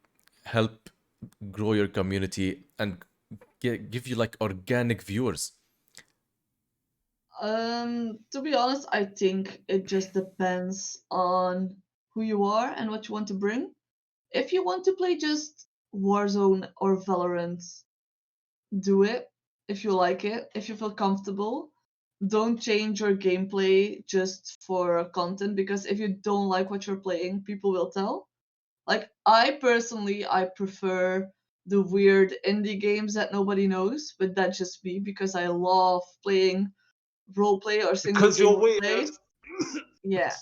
help grow your community and give you like organic viewers.
To be honest, I think it just depends on who you are and what you want to bring. If you want to play just Warzone or Valorant, do it. If you like it, if you feel comfortable, don't change your gameplay just for content, because if you don't like what you're playing, people will tell. Like I personally, I prefer the weird indie games that nobody knows, but that's just me because I love playing role play or single
Because
game
you're
role
weird.
play. Yeah.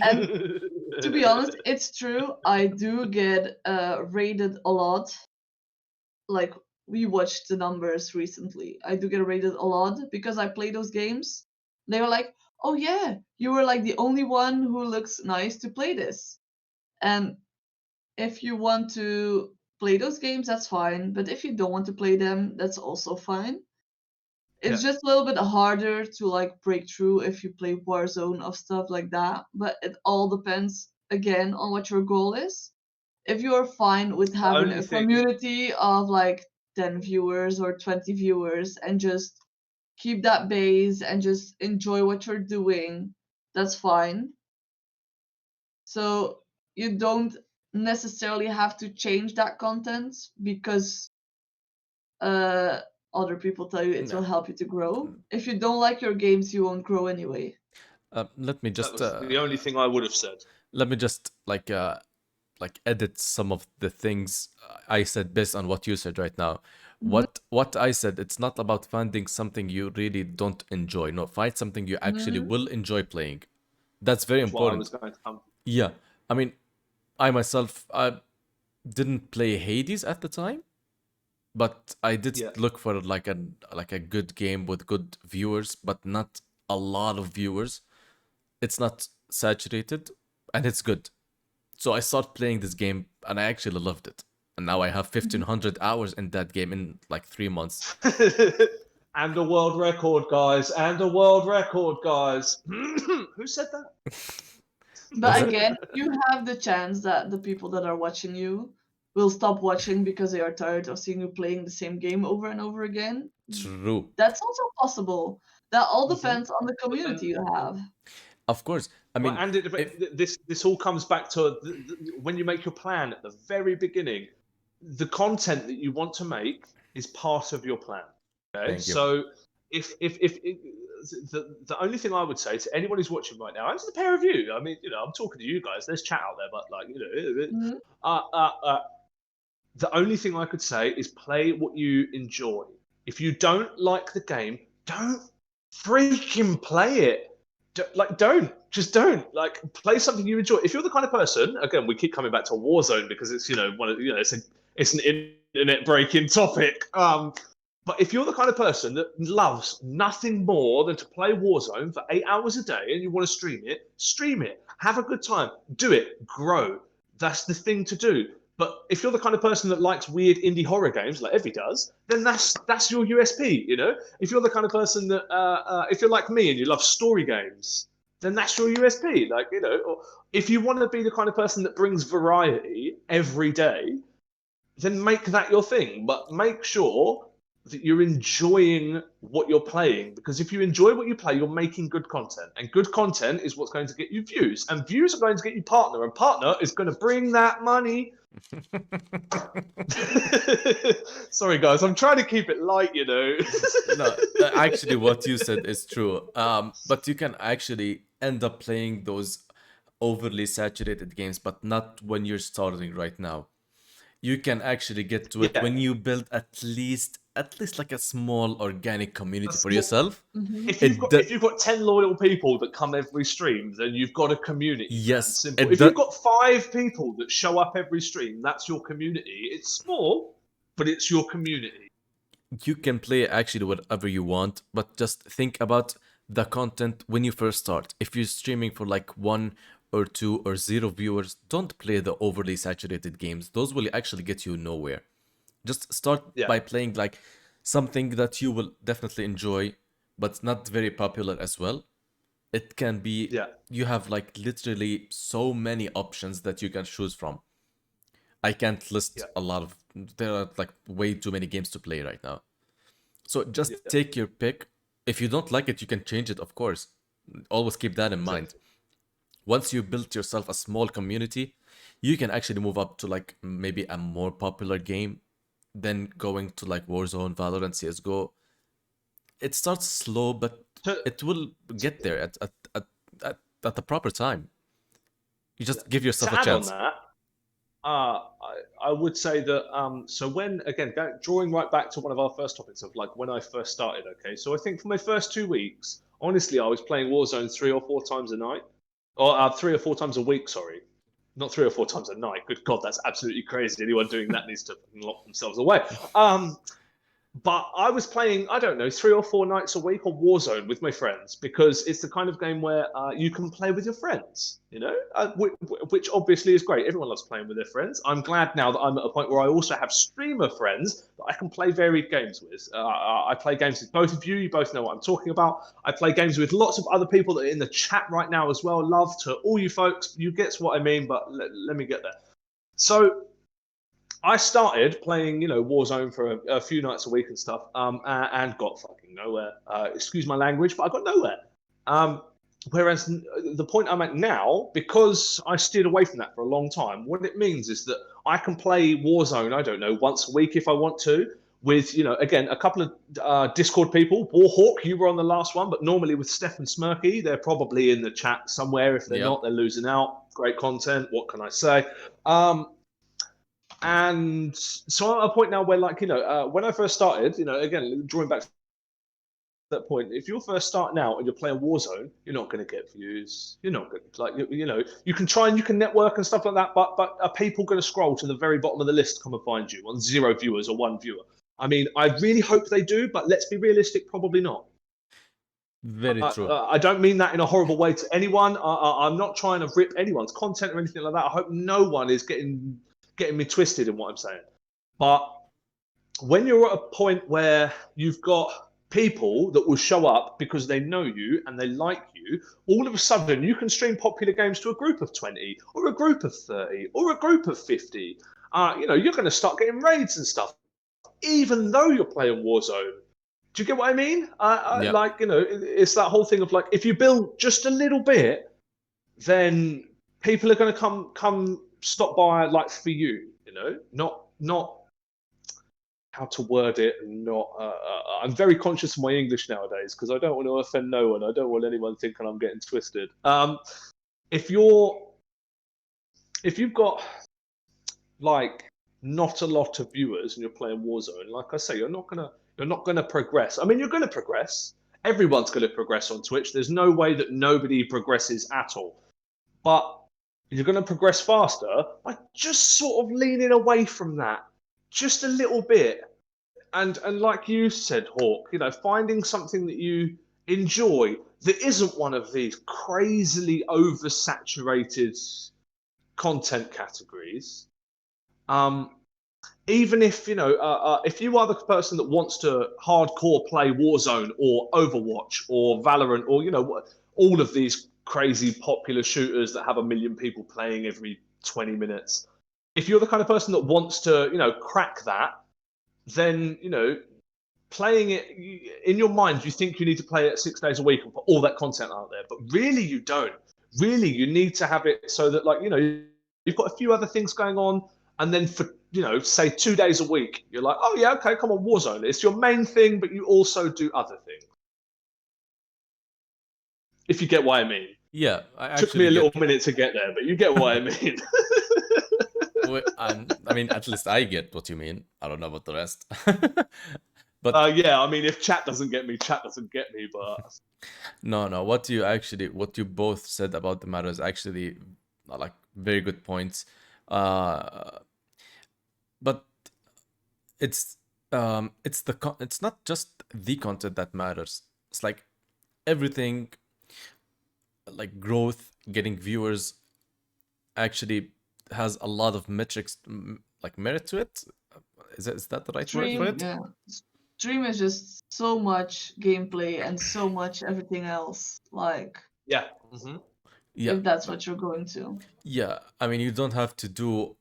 And to be honest, it's true. I do get rated a lot. Like we watched the numbers recently. I do get rated a lot because I play those games. They were like, "Oh yeah, you were like the only one who looks nice to play this." And if you want to play those games, that's fine. But if you don't want to play them, that's also fine.
Yeah.
It's just a little bit harder to like break through if you play Warzone or stuff like that. But it all depends again on what your goal is. If you're fine with
The
having
only
a
thing.
community of like 10 viewers or 20 viewers and just keep that base and just enjoy what you're doing, that's fine. So you don't necessarily have to change that content because uh, other people tell you it will
Nah.
help you to grow. If you don't like your games, you won't grow anyway.
Let me
That
just
was the only thing I would have said.
like edit some of the things I said based on what you said right now.
Mhm,
What I said, it's not about finding something you really don't enjoy. No, find something you actually
mhm,
will enjoy playing. That's very
That's what I was
important.
going to come.
Yeah. I mean, I myself, I didn't play Hades at the time, but I did
Yeah.
look for like a good game with good viewers, but not a lot of viewers. It's not saturated and it's good. So I started playing this game and I actually loved it. And now I have
mhm.
1500 hours in that game in like 3 months.
And a world record, guys. And a world record, guys. Who said that?
Was
But
it
again, you have the chance that the people that are watching you will stop watching because they are tired of seeing you playing the same game over and over again.
true?
That's also possible. That all
Hmm.
depends on the
But
community
then,
you have.
Of course. I
well,
mean,
and
if
this all comes back to when you make your plan at the very beginning. The content that you want to make is part of your plan. Okay,
thank you.
so if the only thing I would say to anyone who's watching right now, and to the pair of you, I mean, I'm talking to you guys. There's chat out there, but like,
Mhm,
uh, uh, uh, the only thing I could say is play what you enjoy. If you don't like the game, don't freaking play it. don't like play something you enjoy. If you're the kind of person, again, we keep coming back to Warzone because it's one of it's an internet breaking topic. But if you're the kind of person that loves nothing more than to play Warzone for 8 hours a day and you want to stream it, have a good time, do it, grow. That's the thing to do. But if you're the kind of person that likes weird indie horror games like Evie does, then that's your USP. If you're the kind of person that if you're like me and you love story games, then that's your USP. Or if you want to be the kind of person that brings variety every day, then make that your thing. But make sure that you're enjoying what you're playing, because if you enjoy what you play, you're making good content, and good content is what's going to get you views, and views are going to get you partner, and partner is going to bring that money. Sorry guys, I'm trying to keep it light.
No, actually, what you said is true. But you can actually end up playing those overly saturated games, but not when you're starting right now. You can actually get to it
Yeah.
when you build at least like a small organic community for
small-
yourself.
Mhm.
If you've got 10 loyal people that come every stream, then you've got a community. Man.
Yes,
Simple. If you've got 5 people that show up every stream, that's your community. It's small, but it's your community.
you can play actually whatever you want, but just think about the content when you first start. If you're streaming for like 1 or 2 or 0 viewers, don't play the overly saturated games. Those will actually get you nowhere. Just start
Yeah.
by playing like something that you will definitely enjoy, but not very popular as well. It can be,
Yeah.
you have like literally so many options that you can choose from. I can't list
Yeah.
a lot of, there are like way too many games to play right now. So just
Yeah.
take your pick. If you don't like it, you can change it, of course. Always keep that in mind. Once you built yourself a small community, you can actually move up to like maybe a more popular game, then going to like Warzone, Valorant, CSGO. It starts slow, but
To,
it will get there at the proper time. You just give yourself a
to add on
chance.
that, I would say that so when again drawing right back to one of our first topics of like when I first started. Okay, so I think for my first 2 weeks, honestly, I was playing Warzone 3 or 4 times a night, or 3 or 4 times a week. Sorry, not 3 or 4 times a night. Good God, that's absolutely crazy. Anyone doing that needs to lock themselves away. But I was playing, I don't know, 3 or 4 nights a week on Warzone with my friends, because it's the kind of game where you can play with your friends, which obviously is great. Everyone loves playing with their friends. I'm glad now that I'm at a point where I also have streamer friends that I can play varied games with. I play games with both of you. You both know what I'm talking about. I play games with lots of other people that are in the chat right now as well. Love to all you folks. You get what I mean, but let me get there. So I started playing, Warzone for a few nights a week and stuff, and got fucking nowhere. Excuse my language, but I got nowhere. Whereas the point I'm at now, because I steered away from that for a long time, what it means is that I can play Warzone, I don't know, once a week if I want to, with, again, a couple of Discord people. Warhawk, you were on the last one, but normally with Steph and Smirky, they're probably in the chat somewhere. If they're
Yep.
not, they're losing out. Great content. What can I say? And so I'm at a point now where, like, when I first started, again, drawing back to that point, if you're first starting out and you're playing Warzone, you're not going to get views. You're not going to, like, you can try and you can network and stuff like that, but are people going to scroll to the very bottom of the list to come and find you on 0 viewers or 1 viewer? I mean, I really hope they do, but let's be realistic, probably not.
Very true.
I don't mean that in a horrible way to anyone. I'm not trying to rip anyone's content or anything like that. I hope no one is getting me twisted in what I'm saying. But when you're at a point where you've got people that will show up because they know you and they like you, all of a sudden you can stream popular games to a group of 20 or a group of 30 or a group of 50. You're going to start getting raids and stuff, even though you're playing Warzone. Do you get what I mean?
Yeah.
Like, it's that whole thing of like, if you build just a little bit, then people are going to come stop by, like, for you, not how to word it. Not I'm very conscious of my English nowadays because I don't want to offend no one. I don't want anyone thinking I'm getting twisted. If you've got like not a lot of viewers and you're playing Warzone, like I say, you're not gonna progress. I mean, you're gonna progress. Everyone's going to progress on Twitch. There's no way that nobody progresses at all. But you're going to progress faster by just sort of leaning away from that just a little bit. And like you said, Hawk, finding something that you enjoy that isn't one of these crazily oversaturated content categories. Even if if you are the person that wants to hardcore play Warzone or Overwatch or Valorant or all of these crazy popular shooters that have 1 million people playing every 20 minutes, if you're the kind of person that wants to crack that, then playing it in your mind, you think you need to play it 6 days a week and put all that content out there, but really you don't. Really, you need to have it so that you've got a few other things going on, and then for say 2 days a week, you're like, oh yeah, okay, come on, Warzone. It's your main thing, but you also do other things. If you get what I mean.
Yeah, I
Took me a
actually
little
get.
minute to get there, but you get what I mean.
I mean, at least I get what you mean. I don't know about the rest. But
yeah, I mean, if chat doesn't get me, chat doesn't get me. But
no, what you both said about the matter is actually like very good points. But it's it's not just the content that matters. It's like everything, like growth, getting viewers, actually has a lot of metrics, like merit to it. Is that the right word for
Stream,
it?
yeah. Stream is just so much gameplay and so much everything else. Like,
yeah. Mm-hmm.
Yeah,
if that's what you're going to.
yeah. I mean, you don't have to do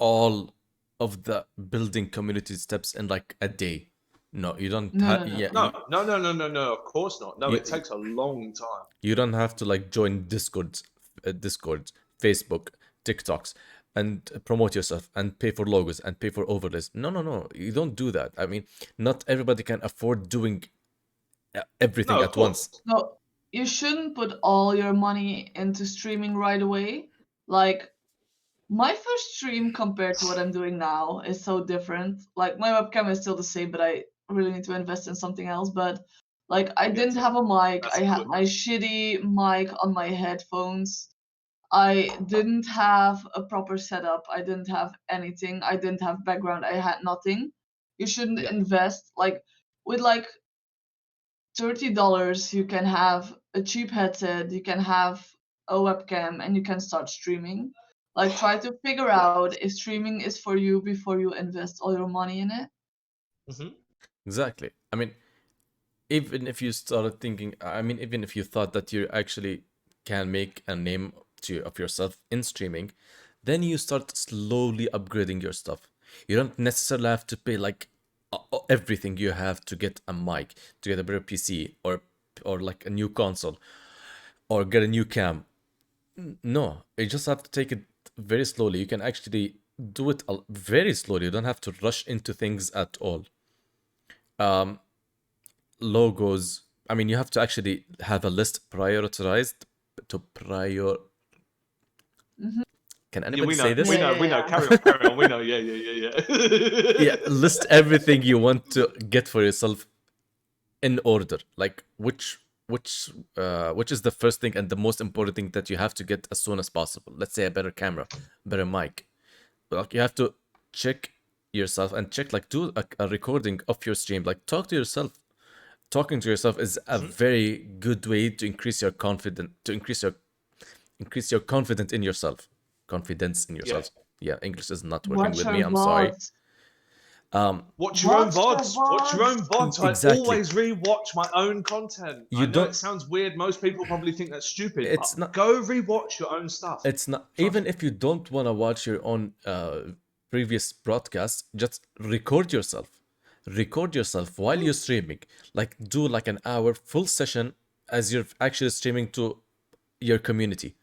all of the building community steps in like a day. No, you don't
No,
have.
no, no.
Yeah,
No. Of course not. No,
you,
it takes a long time.
you don't have to like join Discord, Facebook, TikToks, and promote yourself and pay for logos and pay for overlays. No. You don't do that. I mean, not everybody can afford doing everything
No, of
at once.
course.
No, you shouldn't put all your money into streaming right away. Like, my first stream compared to what I'm doing now is so different. Like, my webcam is still the same, but I really need to invest in something else. But like, I didn't have a mic.
That's
I had
good.
my shitty mic on my headphones. I didn't have a proper setup. I didn't have anything. I didn't have background. I had nothing. You shouldn't
Yeah.
invest like with like $30 you can have a cheap headset, you can have a webcam, and you can start streaming. Like, try to figure
Yeah.
out if streaming is for you before you invest all your money in it.
Mm-hmm.
Exactly. I mean, even if you started thinking, I mean, even if you thought that you actually can make a name of yourself in streaming, then you start slowly upgrading your stuff. You don't necessarily have to pay like everything you have to get a mic, to get a better PC, or like a new console, or get a new cam. No, you just have to take it very slowly. You can actually do it very slowly. You don't have to rush into things at all. Logos. I mean, you have to actually have a list prioritized to prior. Can
Yeah,
anybody
we
say
know.
this?
We know. We know. Carry on. We know. Yeah.
Yeah, list everything you want to get for yourself in order. Like which is the first thing and the most important thing that you have to get as soon as possible. Let's say a better camera, better mic. Like you have to check yourself and check, like, do a recording of your stream. Like, talk to yourself. Talking to yourself is a very good way to increase your confidence, to increase your confidence in yourself. Confidence in
Yeah.
yourself. Yeah, English is not working
Watch
with
your
me. I'm sorry.
VODs.
Watch your own
Watch your
VODs. Watch your own VODs.
Exactly.
I always re-watch my own content.
You
I know
don't-
it sounds weird. Most people probably think that's stupid.
It's
But
not-
go re-watch your own stuff.
It's not, even if you don't want to watch your own previous broadcasts, just record yourself. Record yourself while you're streaming. Like, do like an hour full session as you're actually streaming to your community.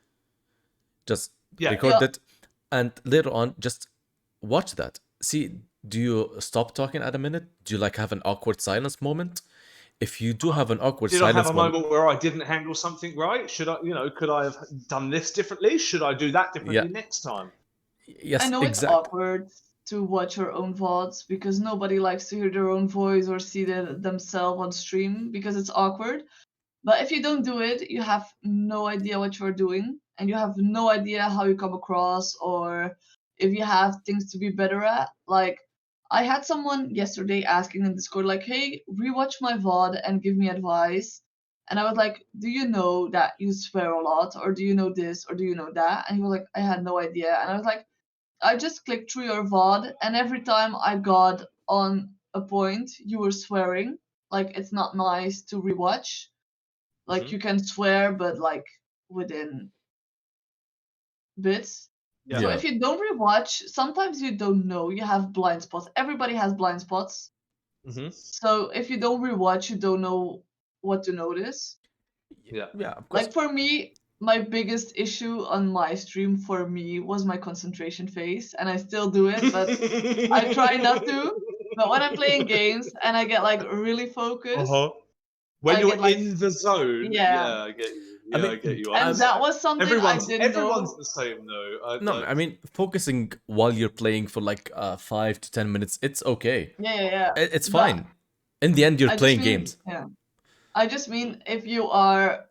Just
Yeah.
record
Yeah.
it, and later on, just watch that. See, do you stop talking at a minute? Do you like have an awkward silence moment? If you do have an awkward
Did I have
silence
a moment where I didn't handle something right? Should I, could I have done this differently? Should I do that differently next time?
yes,
I know it's
exactly.
awkward. to watch your own VODs because nobody likes to hear their own voice or see themselves on stream because it's awkward. But if you don't do it, you have no idea what you're doing and you have no idea how you come across or if you have things to be better at. Like, I had someone yesterday asking in Discord, like, hey, rewatch my VOD and give me advice. And I was like, do you know that you swear a lot? Or do you know this? Or do you know that? And he was like, I had no idea. And I was like, I just clicked through your VOD, and every time I got on a point, you were swearing. Like, it's not nice to rewatch. Like,
Mhm.
you can swear, but like within bits.
Yeah.
So
Yeah.
if you don't rewatch, sometimes you don't know. You have blind spots. Everybody has blind spots.
Hmm.
So if you don't rewatch, you don't know what to notice.
Yeah.
Yeah, of course.
Like for me, my biggest issue on my stream for me was my concentration phase, and I still do it, but I try not to. But when I'm playing games and I get like really focused,
Uh-huh. When
I
you're
get like,
in the zone,
yeah.
yeah, I get you.
I
Yeah, I
mean,
get you. I
And that
understand.
was something I didn't
Everyone's
know.
the same though.
no, I mean, focusing while you're playing for like 5 to 10 minutes, it's okay.
Yeah, yeah, yeah.
It's
But
fine. In the end, you're
I just
playing
mean,
games.
yeah. I just mean if you are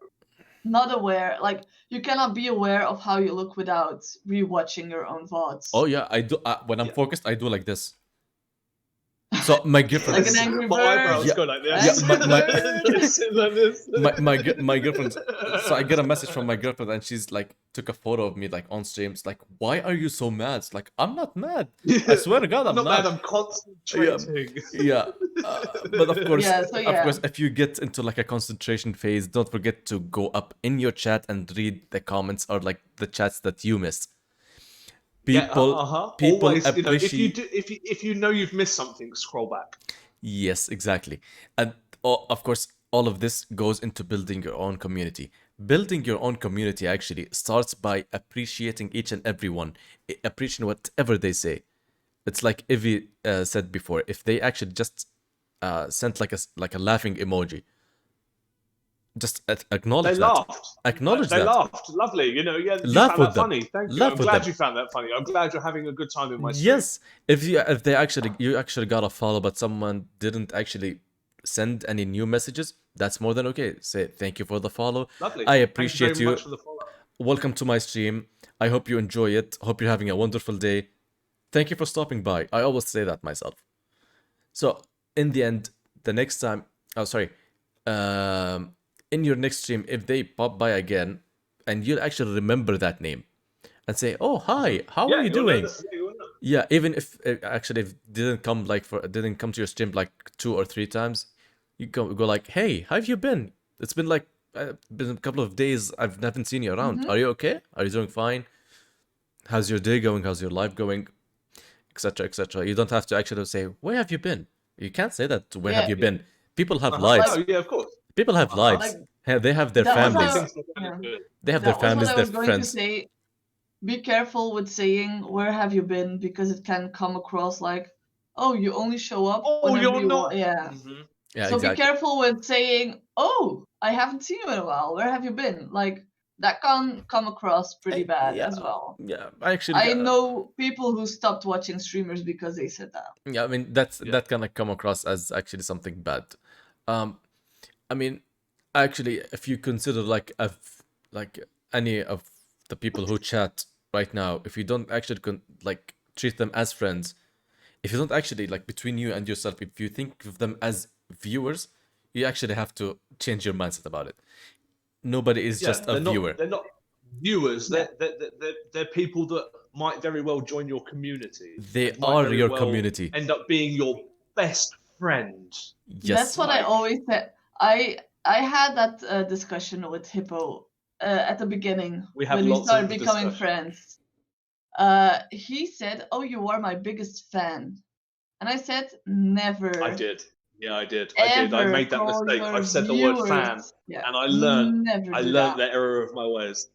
not aware, like you cannot be aware of how you look without rewatching your own
Oh
VODs.
yeah, I do. When I'm
Yeah.
focused, I do like this. So my girlfriend,
Like an
Yes,
angry
my
bird.
eyebrows
yeah,
go like
yeah,
this.
my
This, like this.
my girlfriend. So I get a message from my girlfriend, and she's like, took a photo of me like on stream. It's like, why are you so mad? It's like, I'm not mad. I
Yeah.
swear to God,
I'm
I'm
not mad.
not.
I'm
Yeah,
concentrating.
yeah. But
Yeah, so
of
yeah.
course, if you get into like a concentration phase, don't forget to go up in your chat and read the comments or like the chats that you missed.
Yeah.
People,
Uh-huh.
people
Always,
appreciate.
if you know you've missed something, scroll back.
Yes, exactly. And of course, all of this goes into building your own community. Building your own community actually starts by appreciating each and every one, appreciating whatever they say. It's like Ivy said before, if they actually just sent like like a laughing emoji, just
They
acknowledge that.
laughed.
Acknowledge
They
that.
laughed. Lovely. Yeah, you
Laugh
found
with
that
them.
funny. Thank you.
Laugh
I'm
with
glad
them.
you found that funny. I'm glad you're having a good time in my stream.
Yes, if they actually you actually got a follow, but someone didn't actually send any new messages, that's more than okay. Say thank you for the follow.
Lovely.
I
Thank you very
appreciate you.
much for the follow.
Welcome to my stream. I hope you enjoy it. Hope you're having a wonderful day. Thank you for stopping by. I always say that myself. So in the end, the next time, oh sorry, um, in your next stream, if they pop by again, and you'll actually remember that name and say, "Oh hi, how are
Yeah,
you
you'll know.
doing?"
Yeah, you'll know.
Yeah, even if actually if didn't come like for didn't come to your stream like 2 or 3 times, you go like, "Hey, how have you been? It's been like been a couple of days. I've haven't seen you around.
Mm-hmm.
Are you okay? Are you doing fine? How's your day going? How's your life going? Etc. Etc." You don't have to actually say, "Where have you been?" You can't say that. Where have
Yeah,
you
Yeah.
been? People have
Uh-huh.
like
lives.
No, yeah, of course.
People have
Uh-huh.
like
lives. They have their
that was
Hopefully
families.
how
things are going
yeah.
good.
They have their
That was what
families,
I
their
was going to
friends.
say. Be careful with saying where have you been because it can come across like, oh, you only show up
Oh,
whenever
you're
you
not.
want. Yeah.
Hmm.
Yeah,
So be
exactly.
careful with saying, oh, I haven't seen you in a while. Where have you been? Like that can come across pretty bad
Yeah,
as well.
yeah. I actually,
I know people who stopped watching streamers because they said that.
yeah. I mean,
Yeah.
that kind of come across as actually something bad. Um, I mean, actually, if you consider like like any of the people who chat right now, if you don't actually like treat them as friends, if you don't actually like between you and yourself, if you think of them as viewers, you actually have to change your mindset about it. Nobody is
Yeah,
just a viewer.
they're not viewers.
Yeah.
They're people that might very well join your community
They
and might
are
very
your
well
community.
end up being your best friend.
That's
Yes.
what I
Like
always said. I had that discussion with Hippo at the beginning
we have
when we
lots of
started becoming
discussion.
friends. He said, "Oh, you are my biggest fan," and I said, "Never,
I did. Yeah, I did. I did. I
ever
made that
call
mistake.
your
I've said the word
viewers."
fan,
Yeah,
and
never
I
do
learned
that.
the error of my ways.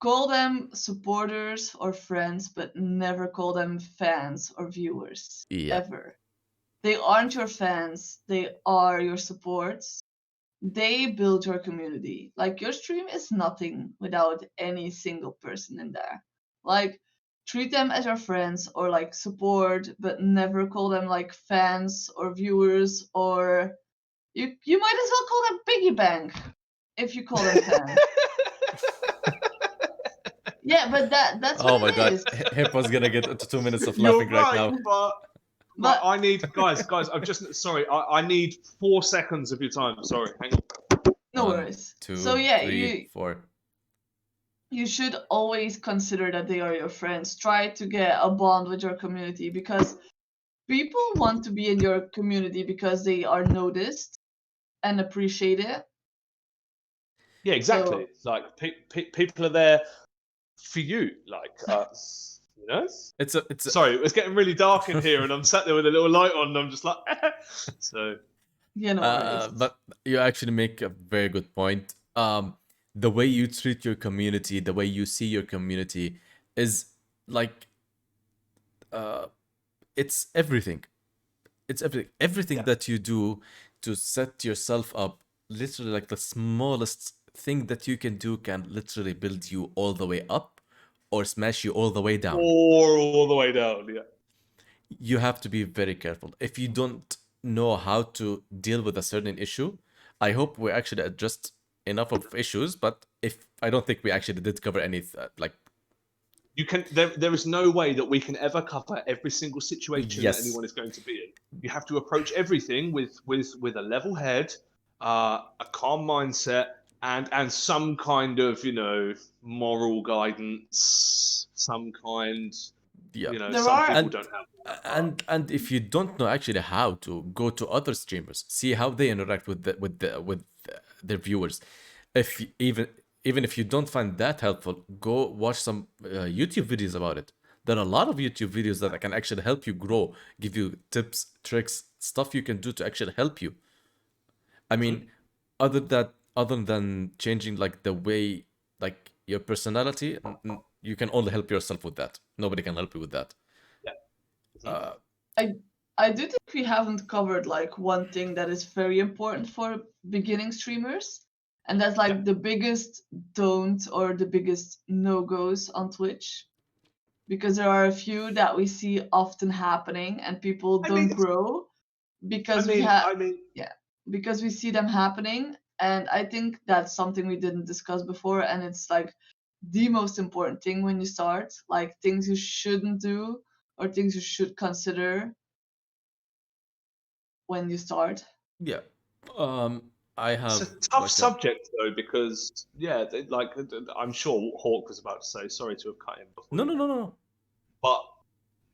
Call them supporters or friends, but never call them fans or viewers.
Yeah.
Ever. They aren't your fans. They are your supports. They build your community. Like your stream is nothing without any single person in there. Like treat them as your friends or like support, but never call them like fans or viewers, or you might as well call them piggy bank if you call them fans. Yeah, but that's what
Oh my
it
God,
is.
Hip was gonna get into 2 minutes of
You're
laughing right
right,
now.
but
But
I need guys. I'm just sorry. I need 4 seconds of your time. Sorry, hang on.
no
One,
worries. So
two,
yeah,
three, four.
you should always consider that they are your friends. Try to get a bond with your community, because people want to be in your community because they are noticed and appreciated.
Yeah, exactly.
So
It's like people are there for you. Like, you know.
It's a,
Sorry, it was getting really dark in here, and I'm sat there with a little light on, and I'm just like, so.
yeah, no worries.
but you actually make a very good point. The way you treat your community, the way you see your community, is like it's everything. It's everything. Everything
Yeah.
that you do to set yourself up, literally, like the smallest thing that you can do can literally build you all the way up, or smash you all the way down.
Or all the way down. Yeah.
You have to be very careful. If you don't know how to deal with a certain issue, I hope we actually addressed enough of issues. But if I don't think we actually did cover any, like,
You can. There is no way that we can ever cover every single situation that
yes,
anyone is going to be in. You have to approach everything with a level head, a calm mindset, and some kind of moral guidance. Some kind.
yeah.
There
Some
are
people
and
don't have that.
and if you don't know actually how to, go to other streamers, see how they interact with their viewers. If even if you don't find that helpful, go watch some YouTube videos about it. There are a lot of YouTube videos that can actually help you grow, give you tips, tricks, stuff you can do to actually help you. I mean, other than changing like the way, like your personality, you can only help yourself with that. Nobody can help you with that.
Yeah. Mhm.
Uh,
I I do think we haven't covered like one thing that is very important for beginning streamers, and that's
Yeah.
like the biggest don't or the biggest no-goes on Twitch, because there are a few that we see often happening and people
I mean,
don't grow
I
because we
mean,
have
I mean,
yeah, because we see them happening. And I think that's something we didn't discuss before, and it's like the most important thing when you start, like things you shouldn't do or things you should consider when you start.
yeah. I
it's
have
a tough
like a
subject though because I'm sure Hawk was about to say sorry to have cut him before
no,
you
no, no,
went,
no.
but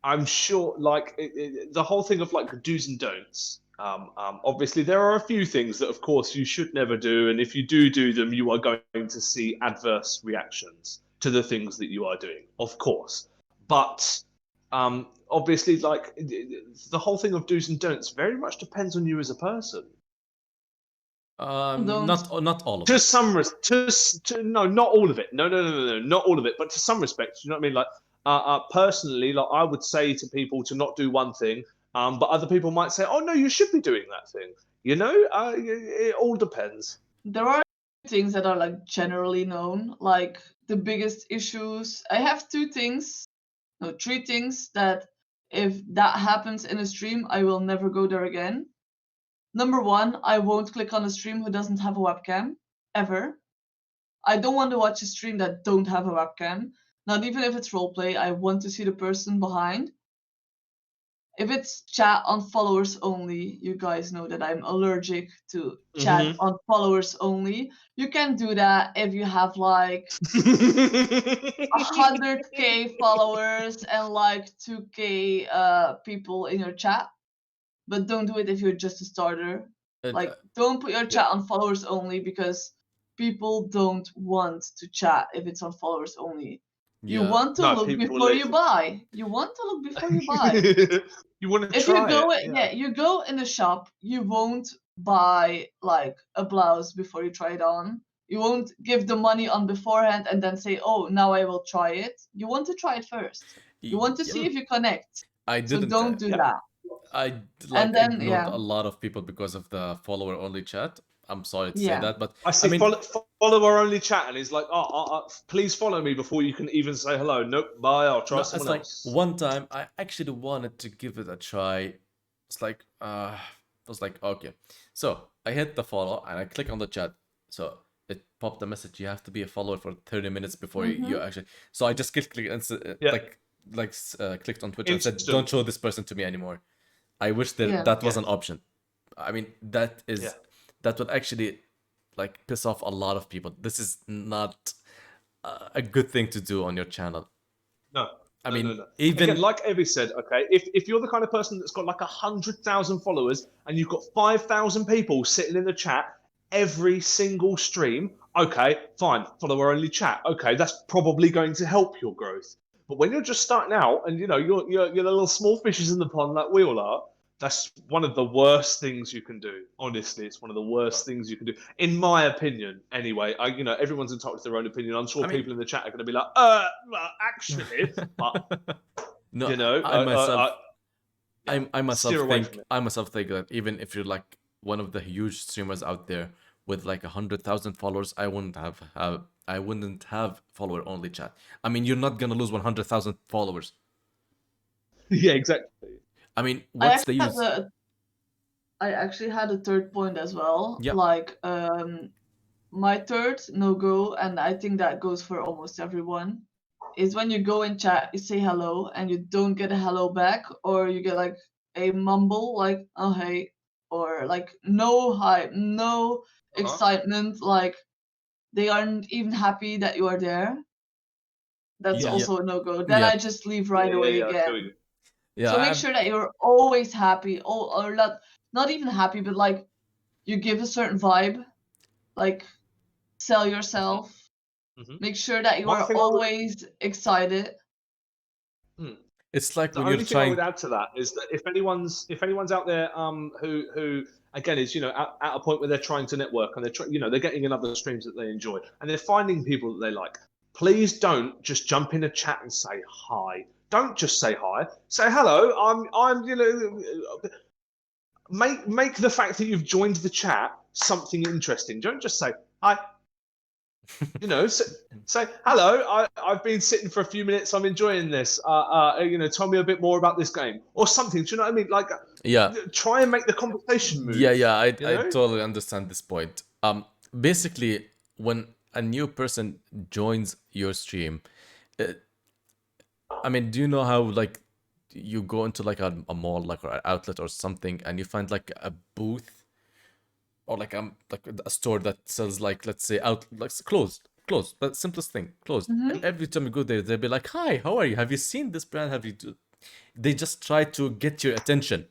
I'm sure the whole thing of like the do's and don'ts. Obviously, there are a few things that, of course, you should never do, and if you do them, you are going to see adverse reactions to the things that you are doing, of course. But obviously, like the whole thing of do's and don'ts very much depends on you as a person.
Don't.
Not all of
To
it.
some no, not all of it. No, not all of it, but to some respects, you know what I mean. Like, personally, like I would say to people to not do one thing, but other people might say, "Oh no, you should be doing that thing." It all depends.
There are things that are like generally known, like the biggest issues. I have two things, no, three things that if that happens in a stream, I will never go there again. Number one, I won't click on a stream who doesn't have a webcam, ever. I don't want to watch a stream that don't have a webcam. Not even if it's roleplay, I want to see the person behind. If it's chat on followers only, you guys know that I'm allergic to chat
Mm-hmm.
on followers only. You can do that if you have like 100k followers and like 2k people in your chat, but don't do it if you're just a starter.
It,
Like, don't put your
Yeah.
chat on followers only, because people don't want to chat if it's on followers only. You
yeah.
want to
No,
look
people
before
live.
you buy. You want to look before you buy.
You want to
If you
try it,
go,
yeah.
yeah, you go in the shop, you won't buy like a blouse before you try it on. You won't give the money on beforehand and then say, "Oh, now I will try it." You want to try it first. You want to see
Yeah,
if you connect.
I
So
didn't.
don't do
Yeah.
that.
I
And
like
then
ignored
yeah,
a lot of people because of the follower only chat. I'm sorry to say
Yeah.
that, but
I see follower only chat, and he's like, please follow me before you can even say hello. Nope, bye. I'll try
no, it's
someone
like
else.
one time I actually wanted to give it a try. It's like I was like, okay. So I hit the follow and I click on the chat. So it popped a message, you have to be a follower for 30 minutes before you
Mm-hmm.
actually. So I just clicked and
Yeah,
clicked on Twitch and said, don't
instant.
show this person to me anymore. I wish
Yeah.
that was
Yeah,
an option. I mean,
yeah.
that would actually like piss off a lot of people. This is not a good thing to do on your channel.
No,
I
no, no,
mean,
no. Again,
even
like Evie said, okay, if you're the kind of person that's got like 100,000 followers and you've got 5,000 people sitting in the chat every single stream, okay, fine, follower only chat. Okay, that's probably going to help your growth. But when you're just starting out and you're the little small fishes in the pond like we all are, that's one of the worst things you can do. Honestly, it's one of the worst things you can do, in my opinion. Anyway, everyone's entitled to their own opinion. I'm sure
I mean,
people in the chat are going to be like, well, actually, but
no,
you know,
I myself,
yeah, steer away from it.
I myself think that even if you're like one of the huge streamers out there with like 100,000 followers, I wouldn't have follower only chat. I mean, you're not gonna lose 100,000 followers.
Yeah, exactly.
I mean,
I
what's the
actually had
use?
a third point as well.
Yeah,
Like, my third no go, and I think that goes for almost everyone, is when you go in chat, you say hello, and you don't get a hello back, or you get like a mumble, like oh hey, or like no hype, no
Uh-huh.
excitement, like they aren't even happy that you are there. That's
Yeah,
yeah,
also a no go. Then
yeah,
I just leave
yeah,
right
yeah,
away
yeah. I feel
again.
you.
yeah.
So make sure that you're always happy, or not even happy, but like you give a certain vibe, like sell
Hmm.
yourself.
Hmm.
Make sure that you
One
are
thing I would.
always excited.
Hmm.
It's like
The
when you're
only thing I would
trying.
add to that is that if anyone's out there who again is at a point where they're trying to network and they're getting in other streams that they enjoy and they're finding people that they like, please don't just jump in a chat and say hi. Don't just say hi. Say hello. I'm make the fact that you've joined the chat something interesting. Don't just say hi. Say hello. I've been sitting for a few minutes. I'm enjoying this. Tell me a bit more about this game or something. Do you know what I mean? Like,
Yeah,
try and make the conversation
yeah,
move.
yeah.
You
I
know?
totally understand this point. Basically, when a new person joins your stream, uh, I mean, do you know how like you go into like a mall, like or an outlet or something, and you find like a booth or like a store that sells like, let's say, out like closed. That's simplest thing, closed. And
Hmm.
every time you go there, they'll be like, "Hi, how are you? Have you seen this brand? Have you?" They just try to get your attention.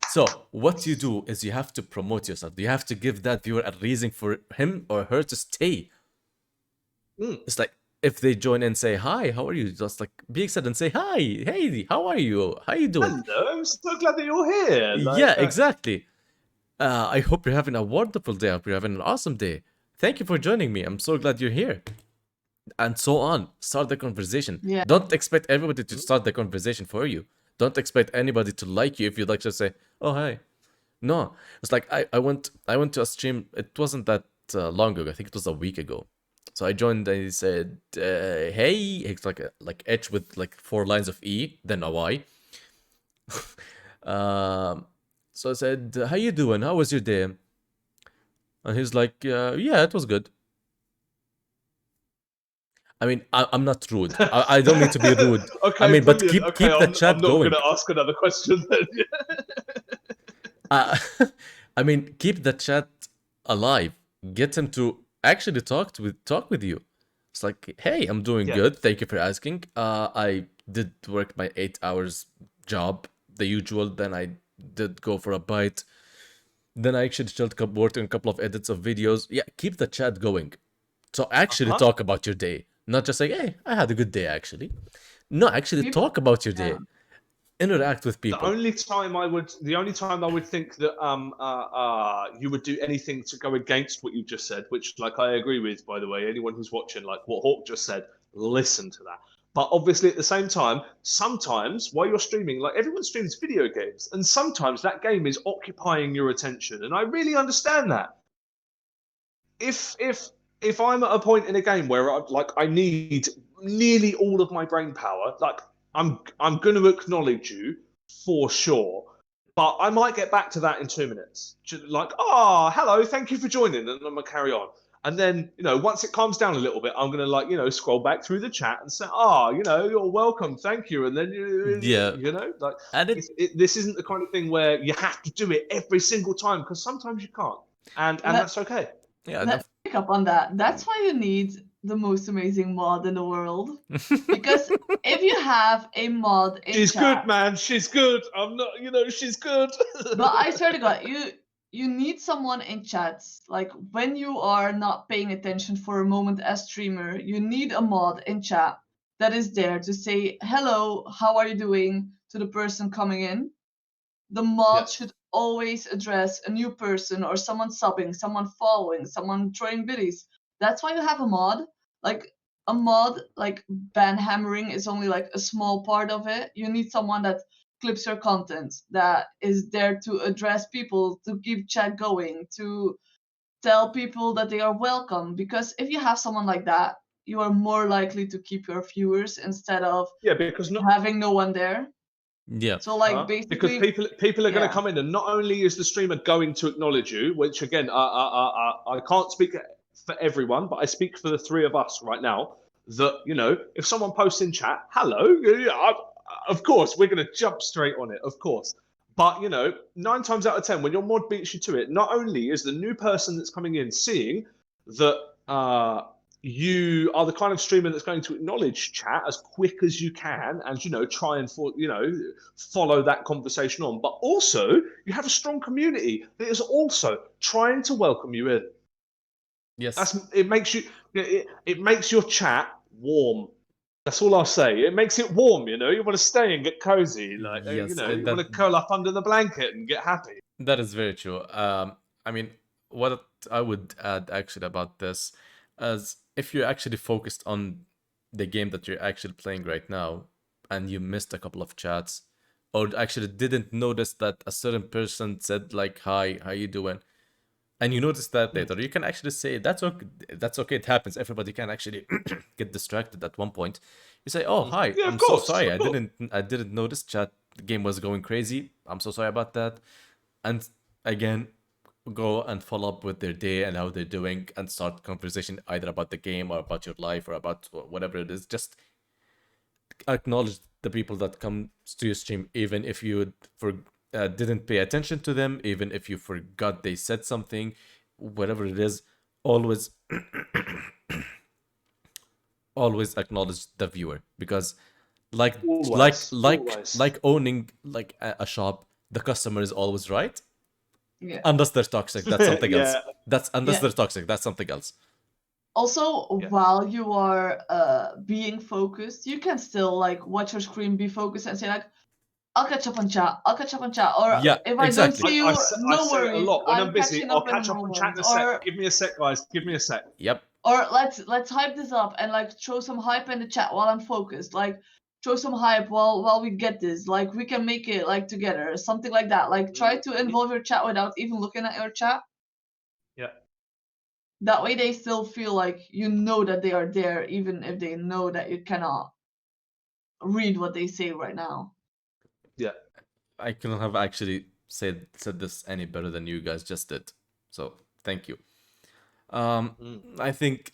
So what you do is you have to promote yourself. You have to give that viewer a reason for him or her to stay.
Mm.
It's like if they join and say, "Hi, how are you?" Just like be excited and say, "Hi, hey, how are you? How you doing?"
Hello. I'm so glad that you're here.
Yeah, exactly. I hope you're having a wonderful day. I hope you're having an awesome day. Thank you for joining me. I'm so glad you're here. And so on. Start the conversation.
Yeah.
Don't expect everybody to start the conversation for you. Don't expect anybody to like you if you'd like to say, "Oh, hi." No, it's like I went to a stream. It wasn't that long ago. I think it was a week ago. So I joined. And he said, "Hey," it's like H with like 4 lines of E, then a Y. Um, so I said, "How you doing? How was your day?" And he's like, "Yeah, it was good." I mean, I'm not rude. I don't mean to be rude. I
Okay,
mean, but
brilliant. Okay,
keep the
I'm
chat
not going
going.
to ask another question then.
Uh, I mean, keep the chat alive. Get him to actually talk with you. It's like, hey, I'm doing
Yeah.
good. Thank you for asking. I did work my 8 hours job, the usual. Then I did go for a bite. Then I actually worked on a couple of edits of videos. Yeah, keep the chat going. So actually
Uh-huh.
talk about your day, not just like, hey, I had a good day actually. No, actually
People.
talk about your
Yeah.
day. Interact with people.
The only time I would think that you would do anything to go against what you just said, which like I agree with, by the way, anyone who's watching, like what Hawk just said, listen to that. But obviously at the same time, sometimes while you're streaming, like everyone streams video games, and sometimes that game is occupying your attention, and I really understand that. if I'm at a point in a game where I need nearly all of my brain power, like I'm going to acknowledge you for sure, but I might get back to that in 2 minutes. Like, oh, hello, thank you for joining, and I'm gonna carry on. And then, once it calms down a little bit, I'm gonna scroll back through the chat and say, you're welcome, thank you. And then
Yeah,
like
and
this isn't the kind of thing where you have to do it every single time, because sometimes you can't, and that's okay.
yeah,
Let's pick up on that. That's why you need the most amazing mod in the world. Because if you have a mod in
She's
chat,
good, man. She's good. I'm not, she's good.
but I swear to God, you need someone in chats. Like when you are not paying attention for a moment as streamer, you need a mod in chat that is there to say hello, how are you doing to the person coming in. The mod should always address a new person or someone subbing, someone following, someone throwing biddies. That's why you have a mod. Like a mod, like ban hammering is only like a small part of it. You need someone that clips your content, that is there to address people, to keep chat going, to tell people that they are welcome. Because if you have someone like that, you are more likely to keep your viewers instead of
because
having no one there.
yeah,
So like
because
basically,
people are going
yeah.
to come in, and not only is the streamer going to acknowledge you, which again I can't speak for everyone, but I speak for the three of us right now. That if someone posts in chat, hello, of course we're going to jump straight on it, of course. But 9 times out of 10, when your mod beats you to it, not only is the new person that's coming in seeing that you are the kind of streamer that's going to acknowledge chat as quick as you can, and try and follow that conversation on, but also you have a strong community that is also trying to welcome you in.
yes,
It makes your chat warm. That's all I'll say. It makes it warm. You want to stay and get cozy, like
yes.
you want to curl up under the blanket and get happy.
That is very true. I mean, what I would add actually about this is if you're actually focused on the game that you're actually playing right now and you missed a couple of chats or actually didn't notice that a certain person said like, hi, how you doing? And you notice that later, you can actually say that's okay. That's okay. It happens. Everybody can actually get distracted at one point. You say, "Oh, hi.
Yeah, of
I'm so
course,
sorry.
of course.
I didn't notice chat. The game was going crazy. I'm so sorry about that." And again, go and follow up with their day and how they're doing, and start conversation either about the game or about your life or about whatever it is. Just acknowledge the people that come to your stream, even if you didn't pay attention to them, even if you forgot they said something, whatever it is. Always, always acknowledge the viewer, because like
Always.
owning like a shop, the customer is always right.
Yeah.
Unless they're toxic, that's something else.
Yeah.
Unless
Yeah.
they're toxic, that's something else.
Also,
Yeah.
while you are being focused, you can still like watch your screen, be focused, and say like, "I'll catch up on chat. I'll catch up on chat." Or
Yeah,
if I don't
exactly.
see
I,
you,
I, say- I
no
say it a
worries.
lot when I'm busy.
Catching
I'll
up in a
catch up on chat
moment.
in a sec. Give me a sec, guys. Give me a sec.
Yep.
Or let's hype this up and like throw some hype in the chat while I'm focused. Like throw some hype while we get this. Like we can make it like together, something like that. Like try to involve your chat without even looking at your chat.
Yeah.
That way they still feel like you know that they are there, even if they know that you cannot read what they say right now.
Yeah.
I couldn't have actually said this any better than you guys just did. So thank you. I think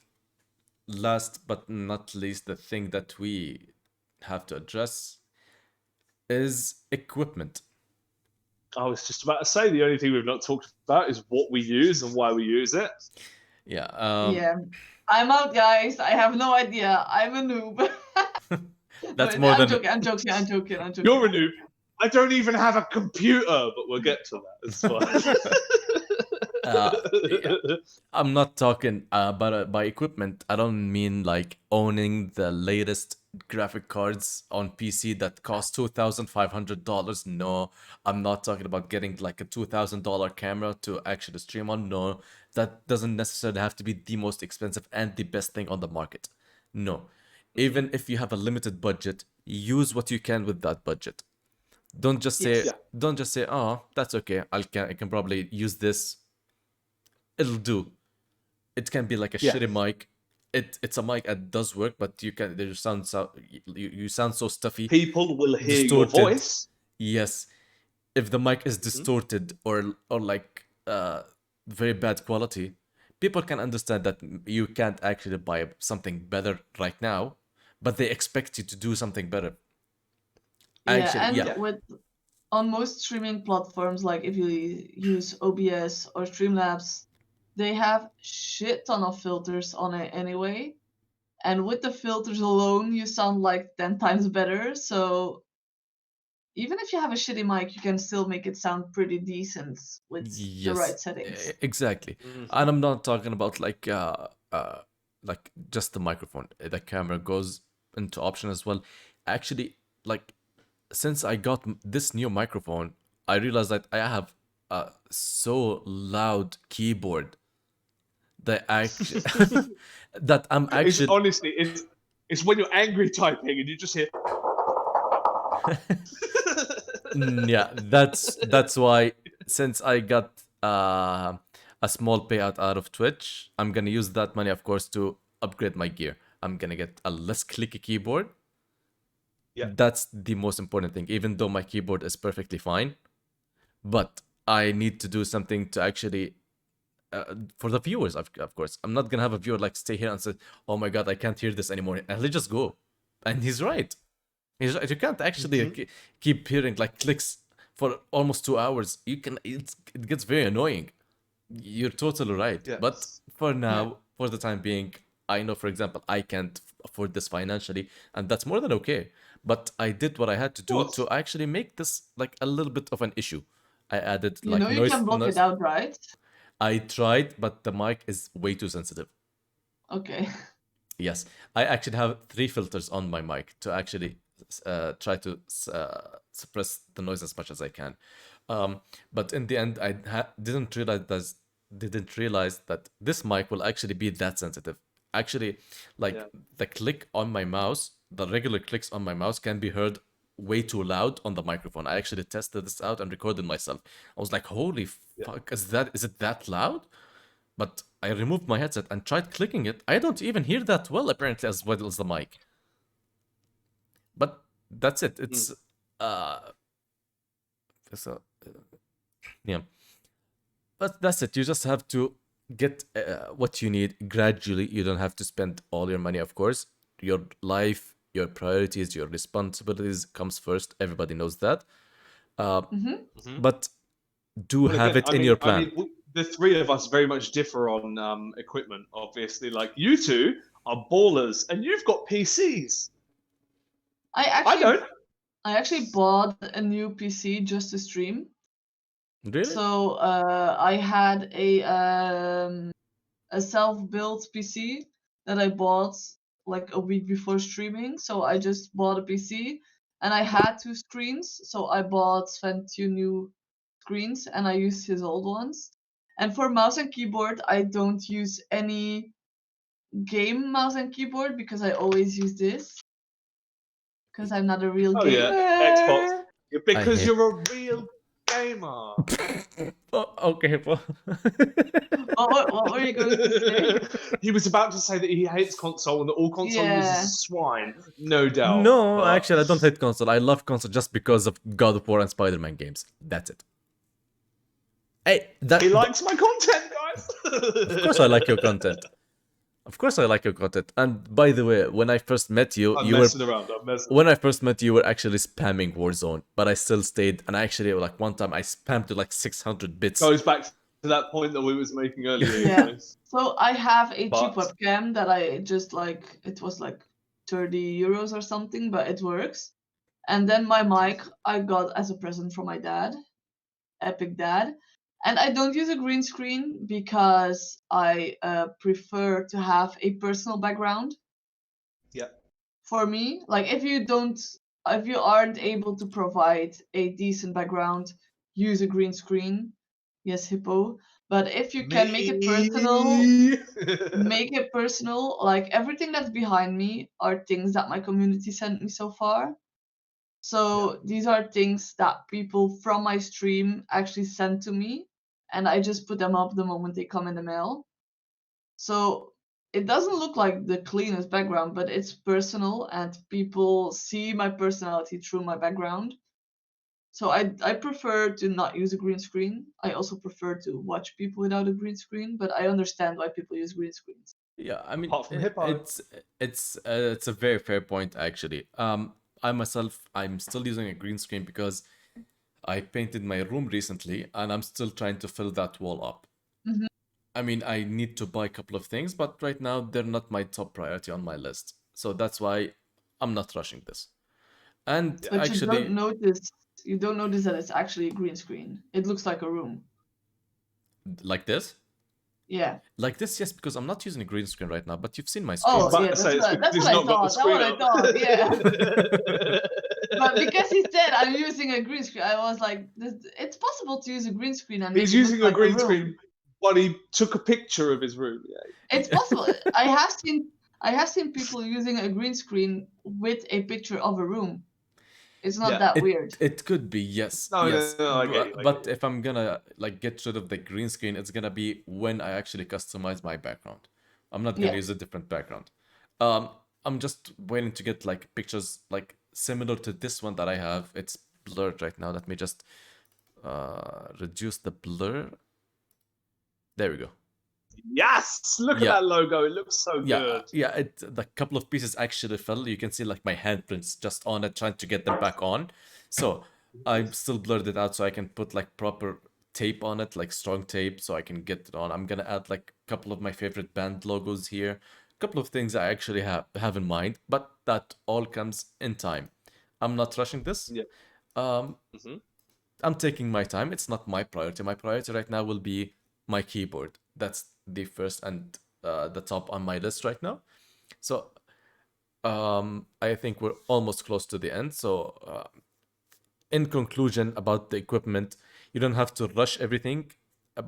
last but not least, the thing that we have to address is equipment.
I was just about to say the only thing we've not talked about is what we use and why we use it.
Yeah.
Yeah. I'm out, guys. I have no idea. I'm a noob.
That's
No,
more
I'm
than
joking. I'm joking. I'm joking. I'm joking.
You're a noob. I don't even have a computer, but we'll get to that. It's fine.
Yeah. I'm not talking by equipment. I don't mean like owning the latest graphic cards on PC that cost $2,500. No, I'm not talking about getting like a $2,000 camera to actually stream on. No, that doesn't necessarily have to be the most expensive and the best thing on the market. No, even if you have a limited budget, use what you can with that budget. Don't just say,
Yes.
don't just say, oh, that's okay. I can probably use this. It'll do. it can be like a shitty
Yes.
mic. It's a mic that does work, but you sound so you sound so stuffy,
People will hear your
distorted.
voice.
Yes, if the mic is
Mhm.
distorted or like very bad quality, people can understand that you can't actually buy something better right now, but they expect you to do something better.
Yeah,
Actually,
and
yeah,
Yeah.
with on most streaming platforms, like if you use OBS or Streamlabs, they have shit ton of filters on it anyway. And with the filters alone, you sound like 10 times better. So even if you have a shitty mic, you can still make it sound pretty decent with the
yes,
right settings.
exactly.
Mhm.
And I'm not talking about like just the microphone. The camera goes into option as well. Actually, like since I got this new microphone, I realized that I have a so loud keyboard that actually that I'm
It's
actually
honestly, it's when you're angry typing and you just hear.
yeah, that's why since I got a small payout out of Twitch, I'm gonna use that money, of course, to upgrade my gear. I'm gonna get a less clicky keyboard.
Yeah.
That's the most important thing, even though my keyboard is perfectly fine. But I need to do something to actually for the viewers, of course. I'm not gonna have a viewer like stay here and say, "Oh my god, I can't hear this anymore," and they just go. And he's right. He's right. You can't actually
Mhm.
keep hearing like clicks for almost 2 hours. It gets very annoying. You're totally right. But
Yes.
for
Yeah.
now, for the time being, I know, for example, I can't afford this financially, and that's more than okay. But I did what I had to
Of
do
course.
to actually make this like a little bit of an issue. I added
You know
like
you can block it
noise.
out, right?
I tried, but the mic is way too sensitive.
Okay.
Yes, I actually have three filters on my mic to actually try to suppress the noise as much as I can. But in the end, didn't realize that this mic will actually be that sensitive. Actually, like
Yeah.
the click on my mouse, the regular clicks on my mouse can be heard way too loud on the microphone. I actually tested this out and recorded myself. I was like, "Holy
Yeah.
fuck, is it that loud?" But I removed my headset and tried clicking it. I don't even hear that well, apparently, as well as the mic. But that's it.
Mm.
Uh, so, yeah. But that's it. You just have to get what you need gradually. You don't have to spend all your money, of course. Your life, your priorities, your responsibilities comes first. Everybody knows that. Uh,
Mm-hmm.
Mhm.
but do
Well,
have
again,
it in your plan.
the three of us very much differ on equipment. Obviously, like you two are ballers, and you've got PCs.
I
I
actually
don't.
I actually bought a new PC just to stream.
Really?
So I had a self-built PC that I bought like a week before streaming. So I just bought a PC and I had two screens. So I bought Sven two new screens and I used his old ones. And for mouse and keyboard, I don't use any game mouse and keyboard because I always use this because I'm not a real
Oh yeah, Xbox.
gamer.
Yeah,
I
because
hate.
you're a real gamer.
Oh, okay, well.
What were you going to say?
He was about to say that he hates console and that all console users
Yeah.
are swine, no doubt.
No,
But
actually, I don't hate console. I love console just because of God of War and Spider-Man games. That's it. Hey,
he likes my content,
of course I like your
guys.
content. Of course I like your content. And by the way, when I first met you,
I'm
you were
messing around. I'm messing
when I
around.
first met you, you were actually spamming Warzone, but I still stayed. And I actually like one time I spammed to like 600 bits.
Goes back to that point that we was making earlier, you
Yeah.
know.
So I have a cheap
But
webcam that I just like, it was like 30 euros or something, but it works. And then my mic I got as a present from my dad, Epic Dad. And I don't use a green screen because I prefer to have a personal background
yeah,
for me. Like if you aren't able to provide a decent background, use a green screen. Yes, Hippo. But if you can
me.
make it personal, like everything that's behind me are things that my community sent me so far.
Yeah,
So these are things that people from my stream actually sent to me, and I just put them up the moment they come in the mail. So it doesn't look like the cleanest background, but it's personal and people see my personality through my background. So I prefer to not use a green screen. I also prefer to watch people without a green screen, but I understand why people use green screens.
Yeah, I mean,
Apart from Hippo.
it's a very fair point actually. I myself, I'm still using a green screen because I painted my room recently and I'm still trying to fill that wall up.
Mhm.
I mean, I need to buy a couple of things, but right now they're not my top priority on my list. So that's why I'm not rushing this. And
Yeah.
But
actually,
you don't notice that it's actually a green screen. It looks like a room.
like this,
Yeah.
like this, yes, because I'm not using a green screen right now. But you've seen my
I was
Oh,
screens.
about
yeah,
to say it's because
that's
he's
what I
not got the
thought. That's what
screen
I
up.
thought. Yeah. But because he said I'm using a green screen, I was like, it's possible to use a green screen and make
He's
it look
using a
like a
green
room.
screen, but he took a picture of his room. Yeah.
It's possible. I have seen people using a green screen with a picture of a room. It's not
Yeah.
that
It
weird.
it could be, yes,
No, no,
yes.
no, I get you. I get
But
you.
if I'm gonna like get rid of the green screen, it's gonna be when I actually customize my background. I'm not gonna
Yeah.
use a different background. Um, I'm just waiting to get like pictures like similar to this one that I have. It's blurred right now. Let me just reduce the blur. There we go.
Yes! Look at
Yeah,
that logo. It looks so
yeah,
good.
yeah. The couple of pieces actually fell. You can see like my handprints just on it, trying to get them back on. So I'm still blurred it out, so I can put like proper tape on it, like strong tape, so I can get it on. I'm gonna add like a couple of my favorite band logos here, a couple of things I actually have in mind, but that all comes in time. I'm not rushing this.
Yeah.
Um,
Hmm.
I'm taking my time. It's not my priority. My priority right now will be my keyboard. That's the first and the top on my list right now. So I think we're almost close to the end. So in conclusion about the equipment, you don't have to rush everything.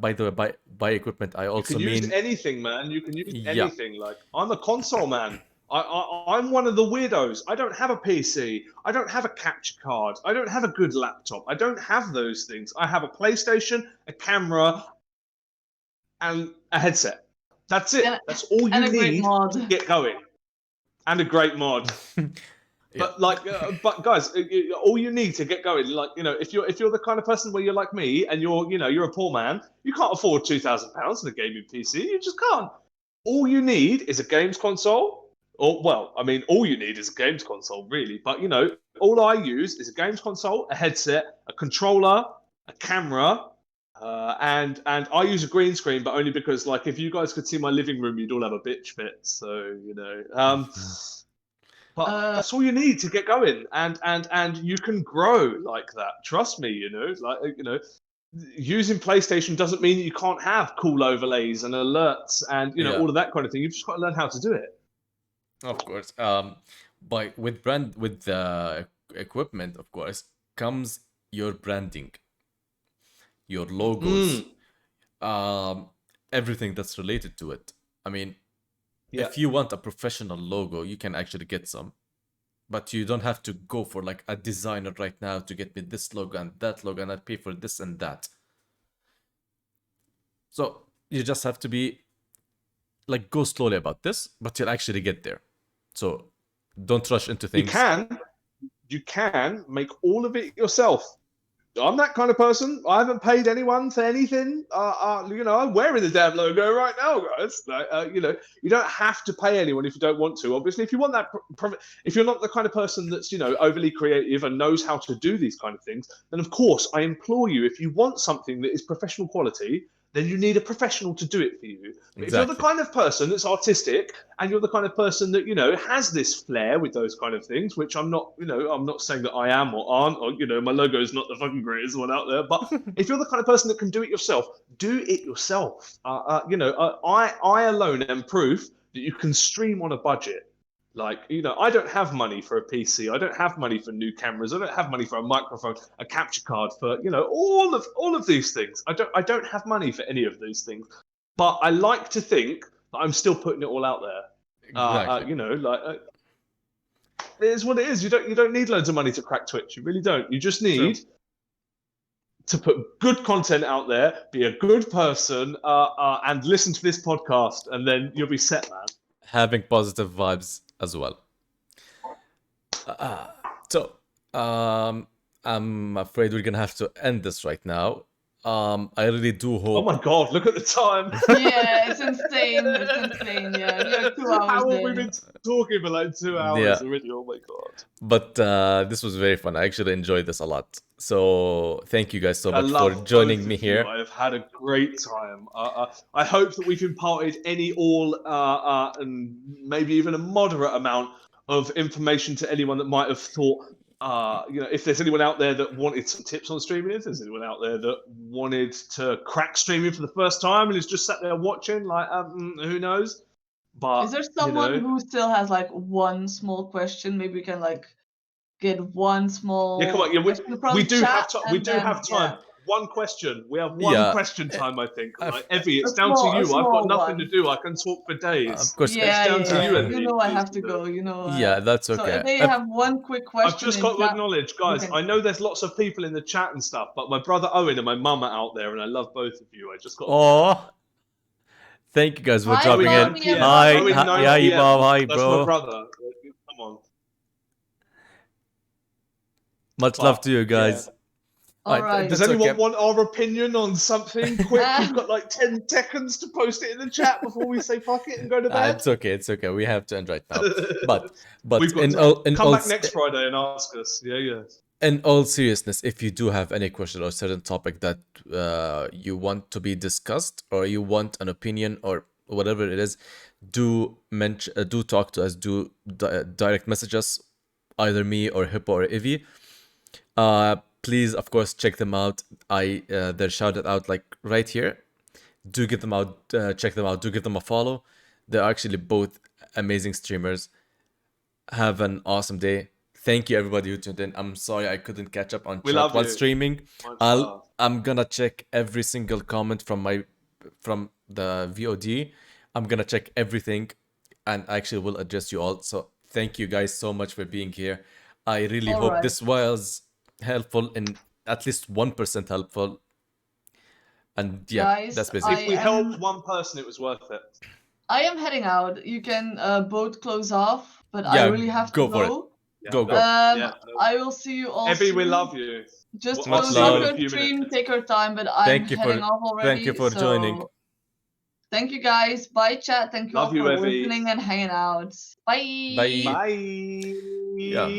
By the way, by equipment, I
You
also
can use
mean
anything, man. You can use
yeah,
anything. Like I'm a console man. I'm one of the weirdos. I don't have a PC. I don't have a capture card. I don't have a good laptop. I don't have those things. I have a PlayStation, a camera, and a headset. That's
And
it. That's all you
and a great
need to
mod.
get going. And a great mod.
yeah,
But guys, all you need to get going, like if you're the kind of person where you're like me and you're a poor man, you can't afford £2,000 in a gaming PC. You just can't. All you need is a games console, or well, I mean, all you need is a games console, really. But all I use is a games console, a headset, a controller, a camera, and I use a green screen, but only because like if you guys could see my living room, you'd all have a bitch fit. So but
Uh,
that's all you need to get going, and you can grow like that. Trust me, using PlayStation doesn't mean that you can't have cool overlays and alerts and
yeah,
all of that kind of thing. You've just got to learn how to do it.
of course. By with the equipment, of course, comes your branding, your logos,
Mm.
um, everything that's related to it. I mean,
Yeah.
if you want a professional logo, you can actually get some, but you don't have to go for like a designer right now to get me this logo and that logo, and I pay for this and that. So you just have to be like go slowly about this, but you'll actually get there. So don't rush into
You
things.
can you can make all of it yourself. I'm that kind of person. I haven't paid anyone for anything. I'm wearing the damn logo right now, guys. You don't have to pay anyone if you don't want to. Obviously, if you want that, if you're not the kind of person that's overly creative and knows how to do these kind of things, then of course I implore you. If you want something that is professional quality, then you need a professional to do it for you. But if you're the
Exactly.
kind of person that's artistic and you're the kind of person that has this flair with those kind of things, which I'm not saying that I am or aren't, or my logo is not the fucking greatest one out there. But if you're the kind of person that can do it yourself, do it yourself. I alone am proof that you can stream on a budget. Like, I don't have money for a PC. I don't have money for new cameras. I don't have money for a microphone, a capture card, for all of these things. I don't have money for any of these things. But I like to think that I'm still putting it all out there.
Exactly.
It is what it is. You don't need loads of money to crack Twitch. You really don't. You just
True.
need to put good content out there, be a good person, and listen to this podcast, and then you'll be set, man.
Having positive vibes as well. So, I'm afraid we're gonna have to end this right now. I really do
Oh
hope.
my god, look at the time.
Yeah, it's insane. It's insane. Yeah, we are 2 hours
How have we
in.
been talking for like 2 hours
Yeah.
already? Oh my god.
But this was very fun. I actually enjoyed this a lot. So thank you guys so
I
much
love
for joining
both
me
of you.
here.
I have had a great time. I hope that we've imparted any, all, and maybe even a moderate amount of information to anyone that might have thought, if there's anyone out there that wanted some tips on streaming, if there's anyone out there that wanted to crack streaming for the first time and is just sat there watching, like, who knows? But
Is there someone who still has like one small question? Maybe we can like get one small
yeah, come on. Yeah,
question from
we
the
do
chat,
have time. We
and
do
then,
have time.
yeah,
One question. We have one
Yeah.
question time, I think.
I've-
Like, Evie, it's
A
down to
small- a
you. I've got
small
nothing
one.
to do. I can talk for days.
Of course.
yeah,
down to you,
yeah.
Evie.
You know I
Please
have to
do.
go. You know.
Yeah, that's
So
okay.
if they
If-
have one quick question,
I've just
in
got to
chat,
acknowledge, guys,
can-
I know there's lots of people in the chat and stuff, but my brother Owen and my mum are out there, and I love both of you. I just got.
Oh, thank you guys for
Hi,
dropping
Owen
in.
9 PM.
Hi,
Owen
hi,
9
hi,
PM.
Bob. Hi,
That's
bro.
my brother. Come on.
Much
But,
love to you guys.
All right.
Does
That's
anyone
okay.
want our opinion on something quick? We've got like 10 seconds to post it in the chat before we say fuck it and go to bed.
It's okay. It's okay. We have to end right now. But
We've got
in
time.
all,
Come back next Friday and ask us. Yeah.
in all seriousness, if you do have any question or certain topic that you want to be discussed, or you want an opinion or whatever it is, do talk to us. Do direct message us, either me or Hippo or Ivy. Please, of course, check them out. They're shouted out like right here. Do give them out. Check them out. Do give them a follow. They're actually both amazing streamers. Have an awesome day. Thank you everybody who tuned in. I'm sorry I couldn't catch up on
We
chat
love
while
you.
streaming.
Much love.
I'm gonna check every single comment from the VOD. I'm gonna check everything, and I actually will address you all. So thank you guys so much for being here. I really
All
hope
right.
this was helpful, and at least 1% helpful. And yeah,
Guys,
that's basically.
If we
I
helped
am-
one person, it was worth it.
I am heading out. You can both close off, but I
Yeah,
really have
go
to
for it.
go.
Yeah,
Go, go.
Yeah,
I will see you all
Evie, we
soon.
love you.
Just
Much
close
love.
off
In a
your
few
stream,
minutes.
take your time, but I'm
Thank you for-
heading off already.
thank you for joining.
Thank you guys. Bye, chat. Thank you
Love
all
you,
for
Evie.
listening and hanging out. Bye.
Bye.
Bye.
Yeah.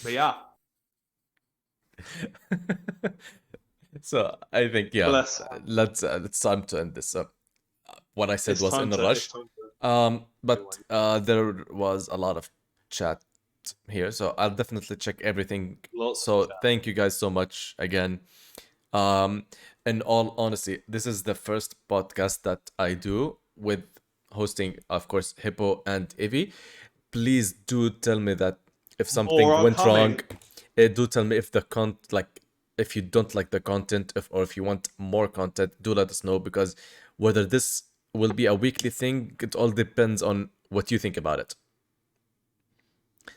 But yeah,
So I think
Bless.
it's time to end this. What I said
it's
was
time
in a
to-
rush.
it's time to-
But there was a lot of chat here, so I'll definitely check everything.
Lots
So
of chat.
thank you guys so much again. In all honesty, this is the first podcast that I do with hosting, of course, Hippo and Ivy. Please do tell me that if something
More are
went wrong.
coming.
Do tell me if if you don't like the content, or if you want more content, do let us know, because whether this will be a weekly thing, it all depends on what you think about it.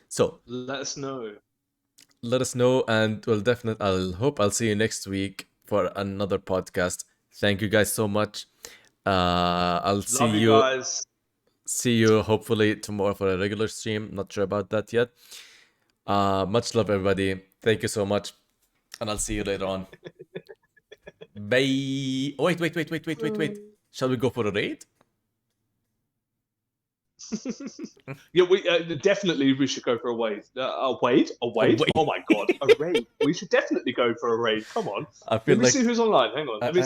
So
Let us know.
let us know, and I'll see you next week for another podcast. Thank you guys so much. I'll see
Love you
you
guys.
see you hopefully tomorrow for a regular stream. Not sure about that yet. Much love, everybody. Thank you so much, and I'll see you later on. Bye. Oh, wait. Shall we go for a raid?
Yeah, we definitely we should go for a wade. A wade? A wade?
wade.
Oh my god, a raid. We should definitely go for a raid. Come on.
I feel
Let me
like
see who's online. Hang on. Let me